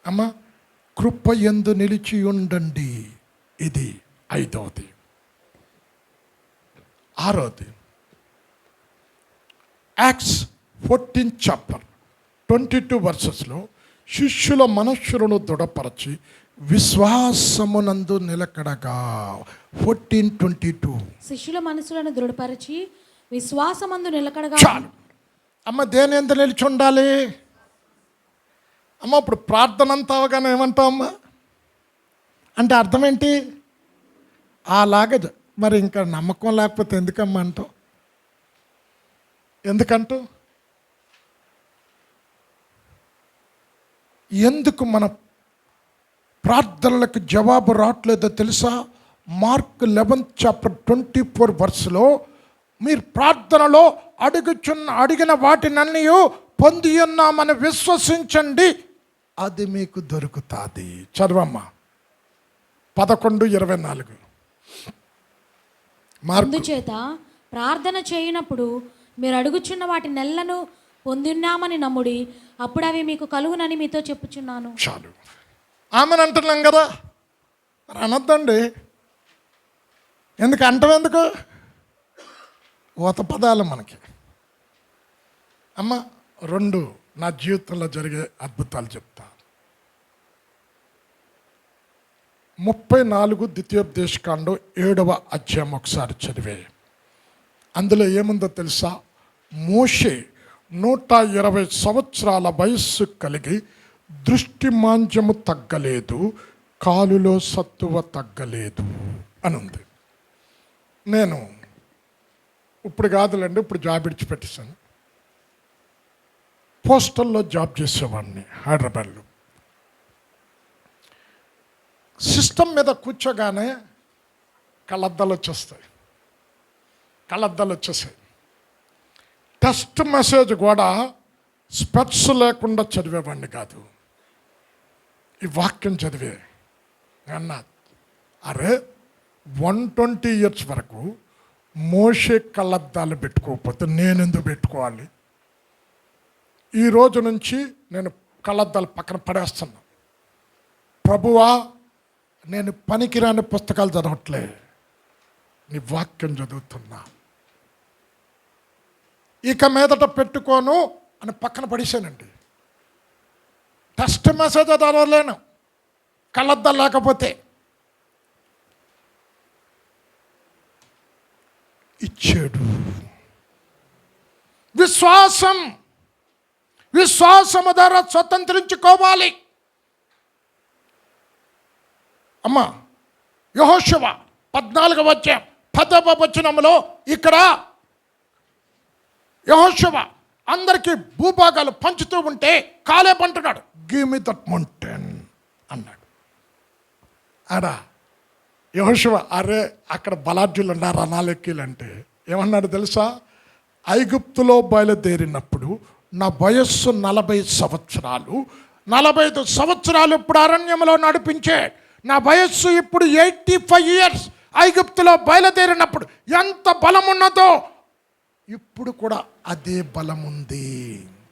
అమ్మ, కృప యందు నిలిచి ఉండండి. ఇది 5వది. 6వది, యాక్ట్స్ 14:22 శిష్యుల మనస్సులను దృఢపరచి విశ్వాసమునందు నిలకడగా. 14:22 శిష్యుల మనస్సులను దృఢపరచి విశ్వాసమందు నిలకడగా. చాలు అమ్మ. దేని ఎంత నిలిచి ఉండాలి అమ్మ? ఇప్పుడు ప్రార్థన అంతా అవగానే ఏమంటావు అమ్మ అంటే అర్థం ఏంటి? అలాగే. మరి ఇంకా నమ్మకం లేకపోతే ఎందుకమ్మా అంటావు? ఎందుకంటూ? ఎందుకు మన ప్రార్థనలకు జవాబు రావట్లేదో తెలుసా? మార్క్ 11:24 మీరు ప్రార్థనలో అడిగిన వాటినన్నీ పొంది ఉన్నామని విశ్వసించండి, అది మీకు దొరుకుతుంది. చదవమ్మా. 11:24. అందుచేత ప్రార్థన చేయనప్పుడు మీరు అడుగుచున్న వాటి నెలను పొందిన్నామని నమ్ముడి, అప్పుడు అవి మీకు కలుగునని మీతో చెప్పుచున్నాను. చాలు. ఆమెను అంటున్నాం కదా, మరి అనొద్దండి. ఎందుకు అంటాం? ఊత పదాలు మనకి. అమ్మ, 2 నా జీవితంలో జరిగే అద్భుతాలు చెప్తా. 34 ద్వితీయోపదేశకాండం 7వ అధ్యాయం ఒకసారి చదివే. అందులో ఏముందో తెలుసా? మోషే 120 సంవత్సరాల వయస్సు కలిగి దృష్టి మాంద్యము తగ్గలేదు, కాలులో సత్తువ తగ్గలేదు అని ఉంది. నేను ఇప్పుడు కాదులేండి, ఇప్పుడు జాబ్ విడిచిపెట్టేశాను. పోస్టల్లో జాబ్ చేసేవాడిని హైదరాబాద్లో. సిస్టమ్ మీద కూర్చోగానే కళ్ళద్దాలు వచ్చేసాయి. టెక్స్ట్ మెసేజ్ కూడా స్పెట్స్ లేకుండా చదివేవాడిని కాదు. ఈ వాక్యం చదివే అన్నా, అరే 120 years వరకు మోషే కళ్ళద్దాలు పెట్టుకోకపోతే నేనెందుకు పెట్టుకోవాలి? ఈ రోజు నుంచి నేను కళ్ళద్దాలు పక్కన పడేస్తున్నా. ప్రభువా, నేను పనికిరాని పుస్తకాలు చదవట్లే, నీ వాక్యం చదువుతున్నా. ఇక మీదట పెట్టుకోను అని పక్కన పడేసానండి. టెక్స్ట్ మెసేజ్ చదవలేను కళ్ళద్దాలు లేకపోతే. ఇచ్చాడు. విశ్వాసము ద్వారా స్వతంత్రించుకోవాలి. అమ్మ యెహోషువ 14వ వచనంలో ఇక్కడ యెహోషువ అందరికీ భూభాగాలు పంచుతూ ఉంటే కాలేబు అంటున్నాడు, గివ్ మీ దట్ మౌంటైన్ అన్నాడు. యెహోషువ అరే అక్కడ బలాఢ్యులు ఉన్నారు అనాలెక్కీలు అంటే ఏమన్నాడు తెలుసా? ఐగుప్తులో బయలుదేరినప్పుడు నా వయస్సు 40 సంవత్సరాలు, 45 సంవత్సరాలు ఇప్పుడు అరణ్యంలో నడిపించే నా వయస్సు ఇప్పుడు 85 years. ఐగుప్తులో బయలుదేరినప్పుడు ఎంత బలం ఉన్నదో ఇప్పుడు కూడా అదే బలం ఉంది.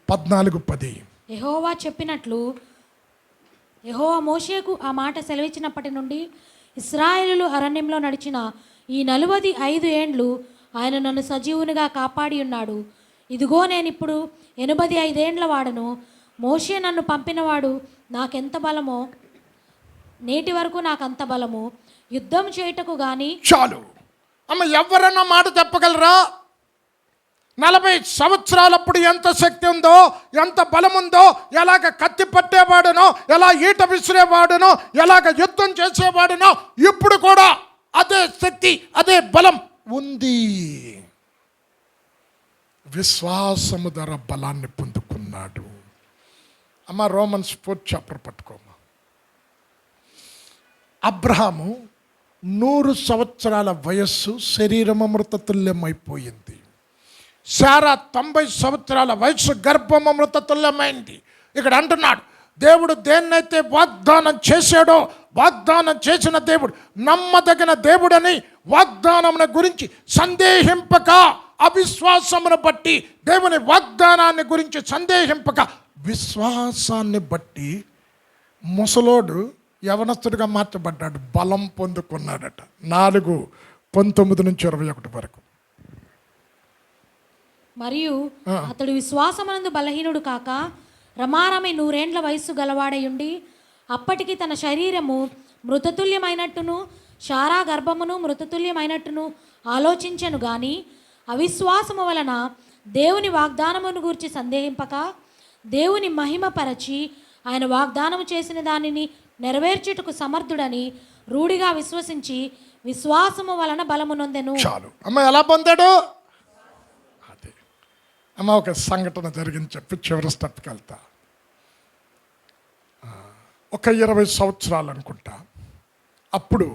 14:10 యెహోవా చెప్పినట్లు యెహోవా మోషేకు ఆ మాట సెలవిచ్చినప్పటి నుండి ఇశ్రాయేలులు అరణ్యంలో నడిచిన ఈ 45 ఏండ్లు ఆయన నన్ను సజీవునిగా కాపాడి ఉన్నాడు. ఇదిగో నేనిప్పుడు 85 ఏండ్ల వాడను. మోషే నన్ను పంపినవాడు నాకెంత బలమో నేటి వరకు నాకంత బలము. యుద్ధం చేయుటకు గాని చాలు. అమ్మ ఎవరన్నా మాట చెప్పగలరా? 40 సంవత్సరాలప్పుడు ఎంత శక్తి ఉందో, ఎంత బలం ఉందో, ఎలాగ కత్తి పట్టేవాడునో, ఎలా ఈట విసిరేవాడునో, ఎలాగ యుద్ధం చేసేవాడునో ఇప్పుడు కూడా అదే శక్తి, అదే బలం ఉంది. విశ్వాసము ద్వారా బలాన్ని పొందుకున్నాడు. అమ్మ రోమన్స్ 4th chapter పట్టుకోమ్మా. అబ్రహాము 100 సంవత్సరాల వయస్సు, శరీరం అమృతతుల్యమైపోయింది. శారా 90 సంవత్సరాల వయస్సు, గర్భం అమృతతుల్యమైంది. ఇక్కడ అంటున్నాడు, దేవుడు దేన్నైతే వాగ్దానం చేశాడో, వాగ్దానం చేసిన దేవుడు నమ్మదగిన దేవుడని వాగ్దానమును గురించి సందేహింపక, అవిశ్వాసమును బట్టి దేవుని వాగ్దానాన్ని గురించి సందేహింపక విశ్వాసాన్ని బట్టి ముసలోడు యవనస్తుడిగా మార్చబడ్డాడు, బలం పొందుకున్నాడట. 4:19-21 వరకు. మరియు అతడు విశ్వాసమునందు బలహీనుడు కాక రమారమి 100 ఏండ్ల వయస్సు గలవాడయుండి అప్పటికి తన శరీరము మృతతుల్యమైనట్టును శారా గర్భమును మృతతుల్యమైనట్టును ఆలోచించెను గాని అవిశ్వాసము వలన దేవుని వాగ్దానమును గూర్చి సందేహింపక దేవుని మహిమపరచి ఆయన వాగ్దానము చేసిన దానిని నెరవేర్చుటకు సమర్థుడని రూఢిగా విశ్వసించి విశ్వాసము వలన బలము నొందెను. చాలు. అమ్మ ఎలా పొందాడు? అదే అమ్మ ఒక సంఘటన జరిగింది చెప్పి చివరి స్టెప్కి వెళ్తా. ఒక 20 సంవత్సరాలు అనుకుంటా. అప్పుడు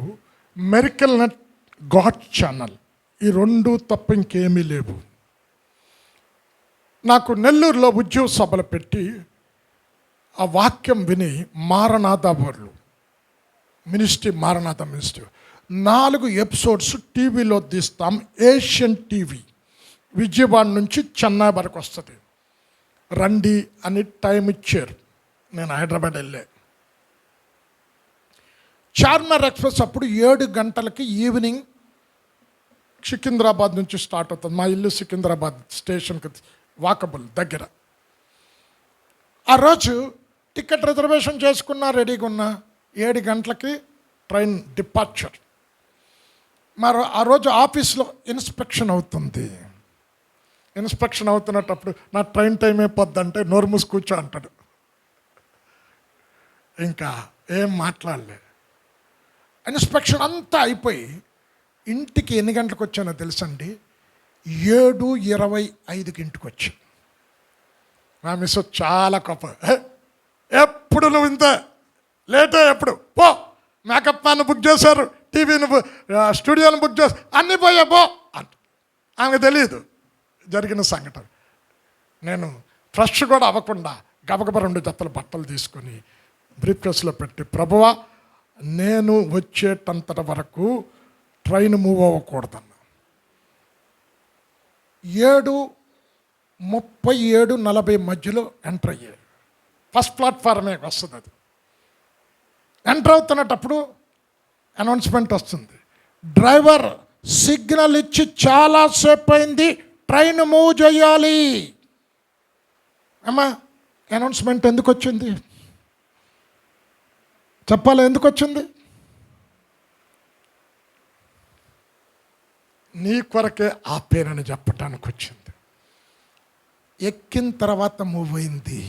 మెరికల్ నెట్, గాడ్ ఛానల్, ఈ 2 తప్ప ఇంకేమీ లేవు. నాకు నెల్లూరులో ఉద్యోగ సభలు పెట్టి ఆ వాక్యం విని మారనాథవర్లు మినిస్ట్రీ, మారనాథ మినిస్ట్రీ 4 ఎపిసోడ్స్ టీవీలో తీస్తాం. ఏషియన్ టీవీ విజయవాడ నుంచి చెన్నై వరకు వస్తుంది. రండి అని టైం ఇచ్చారు. నేను హైదరాబాద్ వెళ్ళే. చార్మినార్ ఎక్స్ప్రెస్ అప్పుడు 7 గంటలకి ఈవినింగ్ సికింద్రాబాద్ నుంచి స్టార్ట్ అవుతుంది. మా ఇల్లు సికింద్రాబాద్ స్టేషన్కి వాకబుల్ దగ్గర. ఆ రోజు టికెట్ రిజర్వేషన్ చేసుకున్నా, రెడీగా ఉన్నా. 7 గంటలకి ట్రైన్ డిపార్చర్. మరి ఆ రోజు ఆఫీస్లో ఇన్స్పెక్షన్ అవుతుంది. ఇన్స్పెక్షన్ అవుతున్నప్పుడు నా ట్రైన్ టైం అయిపోద్దంటే నోరు మూసి కూర్చో అంటాడు. ఇంకా ఏం మాట్లాడలే. ఇన్స్పెక్షన్ అంతా అయిపోయి ఇంటికి ఎన్ని గంటలకు వచ్చానో తెలుసండి, 7:25 ఇంటికి వచ్చి. నా మిస్ చాలా గొప్ప, ఎప్పుడు నువ్వు ఇంత లేటే, ఎప్పుడు పో, మేకప్ మ్యాన్ బుక్ చేశారు, టీవీని స్టూడియోని బుక్ చేశారు, అన్నీ పోయా పో అంట. ఆమెకు తెలియదు జరిగిన సంఘటన. నేను ఫ్రెష్ కూడా అవ్వకుండా గబగబ 2 జతల బట్టలు తీసుకొని బ్రీఫ్ కేసులో పెట్టి, ప్రభువా నేను వచ్చేటంతటి వరకు ట్రైన్ మూవ్ అవ్వకూడదన్న. 7:37-40 మధ్యలో ఎంటర్ అయ్యాడు. ఫస్ట్ ప్లాట్ఫారమే వస్తుంది. అది ఎంటర్ అవుతున్నప్పుడు అనౌన్స్మెంట్ వస్తుంది, డ్రైవర్ సిగ్నల్ ఇచ్చి చాలాసేపు అయింది, ట్రైన్ మూవ్ చేయాలి. అమ్మా అనౌన్స్మెంట్ ఎందుకు వచ్చింది చెప్పాలి, ఎందుకు వచ్చింది? నీ కొరకే ఆపేనని చెప్పటానికి వచ్చింది. ఎక్కిన తర్వాత మూవ్ అయింది.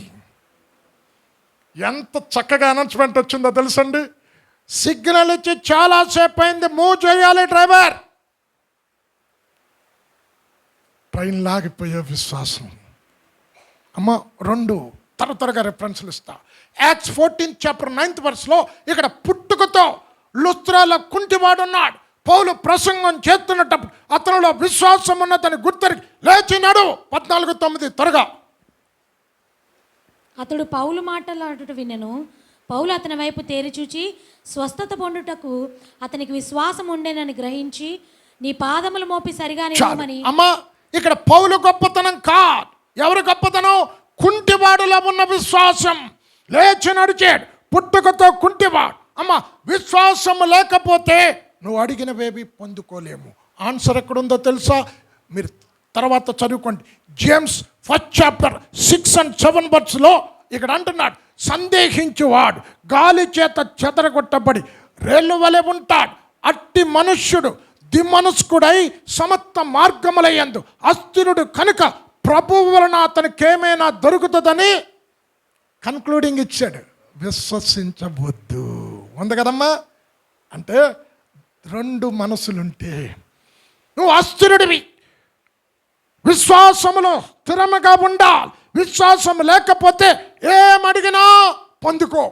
ఎంత చక్కగా అనౌన్స్మెంట్ వచ్చిందో తెలుసండి. సిగ్నల్ ఇచ్చి చాలాసేపు అయింది, మూవ్ చేయాలి డ్రైవర్. ట్రైన్ లాగిపోయే విశ్వాసం. అమ్మ 2 త్వరగా రెఫరెన్స్లు ఇస్తా. యాక్ట్స్ 14 చాప్టర్ 9th verse ఇక్కడ పుట్టుకతో లుస్త్రాలో కుంటివాడున్నాడు. పౌలు ప్రసంగం చేస్తున్నప్పుడు అతనిలో విశ్వాసం ఉన్నదని గుర్తెరిగి లేచినాడు. 14:9 త్వరగా. అతడు పౌలు మాటలాడుట వినెను. పౌలు అతని వైపు తేరి చూచి స్వస్థత పొందుటకు అతనికి విశ్వాసం ఉండేనని గ్రహించి, నీ పాదములు మోపి సరిగా నిలవమని. అమ్మా ఇక్కడ పౌలు గొప్పతనం కాదు. ఎవరు గొప్పతనం? కుంటివాడులో ఉన్న విశ్వాసం. లేచి నడిచాడు, పుట్టుకతో కుంటివాడు. అమ్మ విశ్వాసం లేకపోతే నువ్వు అడిగినవేవి పొందుకోలేము. ఆన్సర్ ఎక్కడుందో తెలుసా? మీరు తర్వాత చదువుకోండి. James 1st chapter 6 and 7 verse ఇక్కడ అంటున్నాడు, సందేహించువాడు గాలి చేత చెదరగొట్టబడి రేళ్ళు వలె ఉంటాడు. అట్టి మనుష్యుడు దిమనస్కుడై సమస్త మార్గములయందు అస్థిరుడు కనుక ప్రభువు వలన అతనికి ఏమైనా దొరుకుతుందని కన్క్లూడింగ్ ఇచ్చాడు. విశ్వసించవద్దు. ఉంది కదమ్మా. అంటే 2 మనసులుంటే నువ్వు అస్థిరుడివి. విశ్వాసములో స్థిరముగా ఉండాలి. విశ్వాసం లేకపోతే ఏమడిగినా పొందుకో.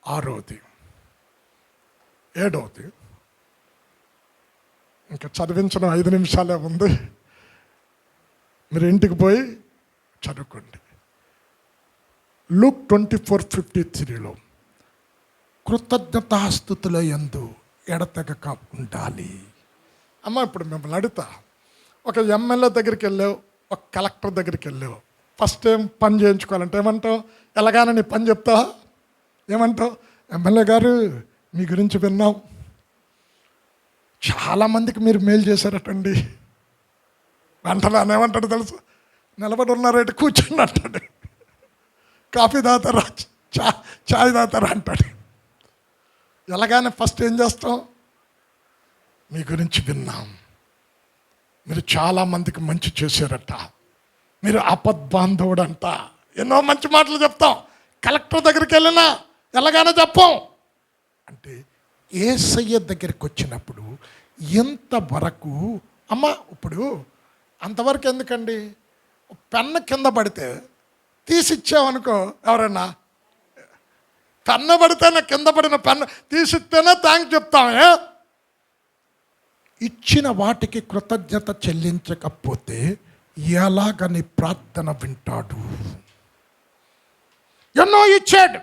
6వది 7వది ఇంకా చదివించడం 5 నిమిషాలే ఉంది. మీరు ఇంటికి పోయి చదువుకోండి. లూక్ 24:53 కృతజ్ఞతాస్తుతుల యందు ఎడతెగక ఉండాలి. అమ్మ ఇప్పుడు మిమ్మల్ని అడుగుతా, ఒక ఎమ్మెల్యే దగ్గరికి వెళ్ళావు, ఒక కలెక్టర్ దగ్గరికి వెళ్ళావు, ఫస్ట్ టైం పని చేయించుకోవాలంటే ఏమంటావు? ఎలాగానే నీ పని చెప్తావా? ఏమంటావు? ఎమ్మెల్యే గారు మీ గురించి విన్నాం, చాలామందికి మీరు మేలు చేశారటండి. వెంటనే ఏమంటాడు తెలుసు? నిలబడి ఉన్నారేంటి, కూర్చొని అంటాడు. కాఫీ తాగుతారా, చాయ్ తాగుతారా అంటాడు. ఎలాగానే ఫస్ట్ ఏం చేస్తాం? మీ గురించి విన్నాం, మీరు చాలామందికి మంచి చేశారట, మీరు ఆపద్బాంధవుడు అంట, ఎన్నో మంచి మాటలు చెప్తాం. కలెక్టర్ దగ్గరికి వెళ్ళినా ఎలాగానే చెప్పాం. అంటే యేసయ్య దగ్గరికి వచ్చినప్పుడు ఎంతవరకు అమ్మ, ఇప్పుడు అంతవరకు ఎందుకండి? పెన్ను కింద పడితే తీసిచ్చామనుకో, ఎవరన్నా పెన్ను పడితేనే, కింద పడిన పెన్ను తీసిస్తేనే థ్యాంక్స్ చెప్తామే. ఇచ్చిన వాటికి కృతజ్ఞత చెల్లించకపోతే ఎలాగని ప్రార్థన వింటాడు? ఎన్నో ఇచ్చాడు,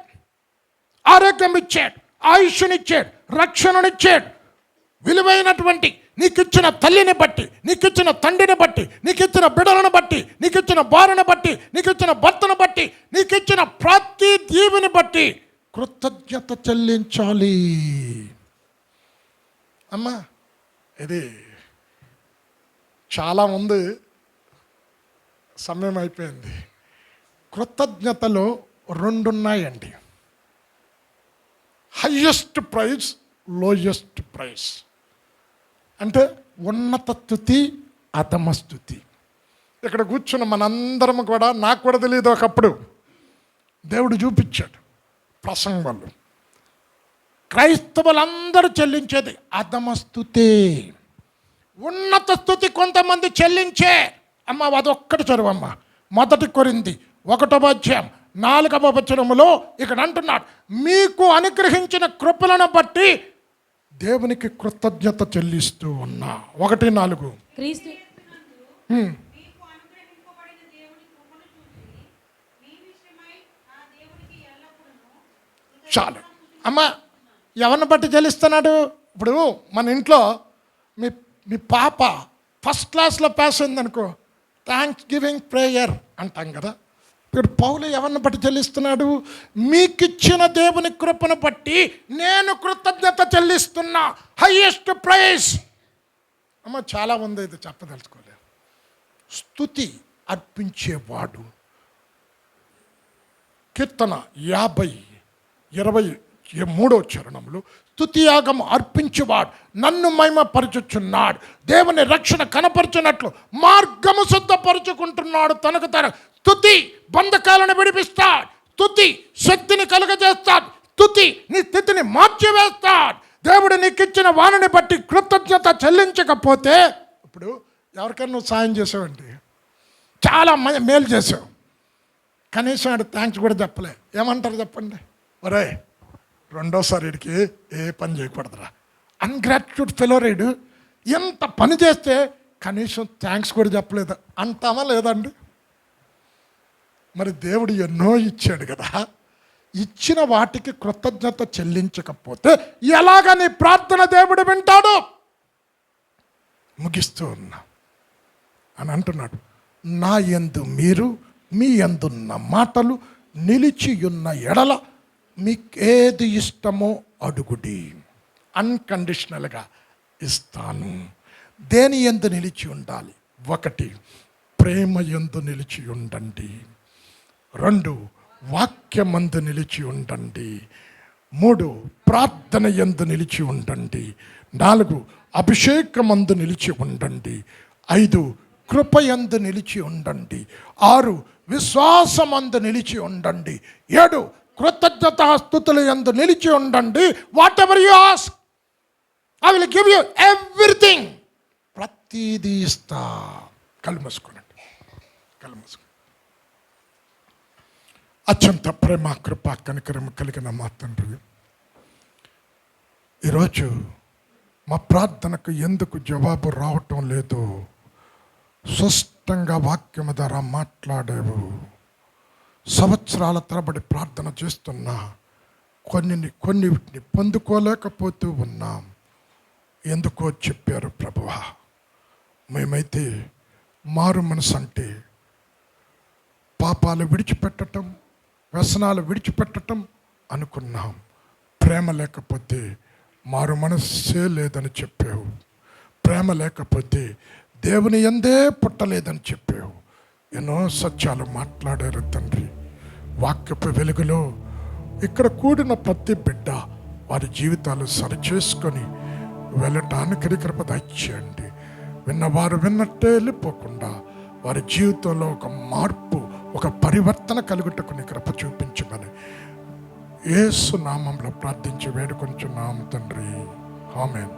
ఆరోగ్యం ఇచ్చాడు, ఆయుష్నిచ్చాడు, రక్షణనిచ్చాడు. విలువైనటువంటి నీకిచ్చిన తల్లిని బట్టి, నీకిచ్చిన తండ్రిని బట్టి, నీకిచ్చిన బిడ్డలను బట్టి, నీకిచ్చిన భార్యను బట్టి, నీకిచ్చిన భర్తను బట్టి, నీకిచ్చిన ప్రతి దీవిని బట్టి కృతజ్ఞత చెల్లించాలి. అమ్మా ఇది చాలా ఉంది, సమయం అయిపోయింది. కృతజ్ఞతలో 2 ఉన్నాయండి. Highest prize, lowest prize. అంటే ఉన్నత స్థుతి, అధమ స్థుతి. ఇక్కడ కూర్చున్న మనందరం కూడా, నాకు కూడా తెలియదు ఒకప్పుడు, దేవుడు చూపించాడు ప్రసంగంలో. క్రైస్తవులందరూ చెల్లించేది అధమ స్తుతి. ఉన్నత స్తుతి కొంతమంది చెల్లించే. అమ్మ అదొక్కటి చదువమ్మ. 1 కొరింథీ 1:4 ఇక్కడ అంటున్నాడు, మీకు అనుగ్రహించిన కృపలను బట్టి దేవునికి కృతజ్ఞత చెల్లిస్తూ ఉన్నా. 1:4. క్రీస్తు చాలు అమ్మ. ఎవరిని బట్టి చెల్లిస్తున్నాడు? ఇప్పుడు మన ఇంట్లో మీ మీ పాప ఫస్ట్ క్లాస్లో పాస్ అయిందనుకో, థ్యాంక్స్ గివింగ్ ప్రేయర్ అంటాం కదా. ఇప్పుడు పౌలు ఎవరిని బట్టి చెల్లిస్తున్నాడు? మీకిచ్చిన దేవుని కృపను బట్టి నేను కృతజ్ఞత చెల్లిస్తున్నా, హైయెస్ట్ ప్రైజ్. అమ్మ చాలా ఉంది, ఇది చెప్పదలుచుకోలేదు. స్తుతి అర్పించేవాడు. కీర్తన 50:23 స్తుతియాగం అర్పించేవాడు నన్ను మహిమపరచుచున్నాడు. దేవుని రక్షణ కనపరచునట్లు మార్గము శుద్ధపరుచుకుంటున్నాడు. తనకు తన స్తుతి బంధకాలను విడిపిస్తాడు. స్తుతి శక్తిని కలుగజేస్తాడు. స్తుతి నీ స్థితిని మార్చివేస్తాడు. దేవుడు నీకు ఇచ్చిన వాణిని బట్టి కృతజ్ఞత చెల్లించకపోతే, ఇప్పుడు ఎవరికైనా నువ్వు సాయం చేసావండి, చాలా మేలు చేసావు, కనీసం ఆడు థ్యాంక్స్ కూడా చెప్పలే, ఏమంటారు చెప్పండి? ఒరే రెండోసారి వీడికి ఏ పని చేయకూడదురా, అన్గ్రాట్యూడ్ ఫెలోరేడు, ఎంత పని చేస్తే కనీసం థ్యాంక్స్ కూడా చెప్పలేదు అంటామా లేదండి? మరి దేవుడు ఎన్నో ఇచ్చాడు కదా, ఇచ్చిన వాటికి కృతజ్ఞత చెల్లించకపోతే ఎలాగ నీ ప్రార్థన దేవుడు వింటాడు? ముగిస్తూ ఉన్నా అని అంటున్నాడు, నా యందు మీరు మీ యందున్న మాటలు నిలిచియున్న ఎడల మీకేది ఇష్టమో అడుగుడి, అన్కండిషనల్గా ఇస్తాను. దేని యందు నిలిచి ఉండాలి? 1 ప్రేమ యందు నిలిచి ఉండండి. 2 వాక్యమందు నిలిచి ఉండండి. 3 ప్రార్థన యందు నిలిచి ఉండండి. 4 అభిషేకమందు నిలిచి ఉండండి. 5 కృపయందు నిలిచి ఉండండి. 6 విశ్వాసమందు నిలిచి ఉండండి. 7 కృతజ్ఞతాస్తుతుల యందు నిలిచి ఉండండి. What ever you ask I will give you everything. ప్రతిదీ ఇస్తా. కళ్ళు మూసుకోనండి, కళ్ళు మూసుకో. అత్యంత ప్రేమ కృప కనికరం కలిగిన మా తండ్రి, ఈరోజు మా ప్రార్థనకు ఎందుకు జవాబు రావటం లేదు? స్పష్టంగా వాక్యము ద్వారా మాట్లాడేవు. సంవత్సరాల తరబడి ప్రార్థన చేస్తున్నా కొన్నిటిని పొందుకోలేకపోతూ ఉన్నాం. ఎందుకో చెప్పారు ప్రభువా. మేమైతే మారు మనసు అంటే పాపాలు విడిచిపెట్టటం, వ్యసనాలు విడిచిపెట్టటం అనుకున్నాం. ప్రేమ లేకపోతే మారు మనస్సే లేదని చెప్పావు. ప్రేమ లేకపోతే దేవుని యందే పుట్టలేదని చెప్పావు. ఎన్నో సత్యాలు మాట్లాడారు తండ్రి. వాక్యపు వెలుగులో ఇక్కడ కూడిన ప్రతి బిడ్డ వారి జీవితాలు సరిచేసుకొని వెళ్ళటానికి కృప దయచేయండి. విన్నవారు విన్నట్టే వెళ్ళిపోకుండా వారి జీవితంలో ఒక మార్పు, ఒక పరివర్తన కలుగుటకు నీ కృప చూపించమని యేసు నామంలో ప్రార్థించి వేడుకొంచున్నాము తండ్రి. ఆమేన్.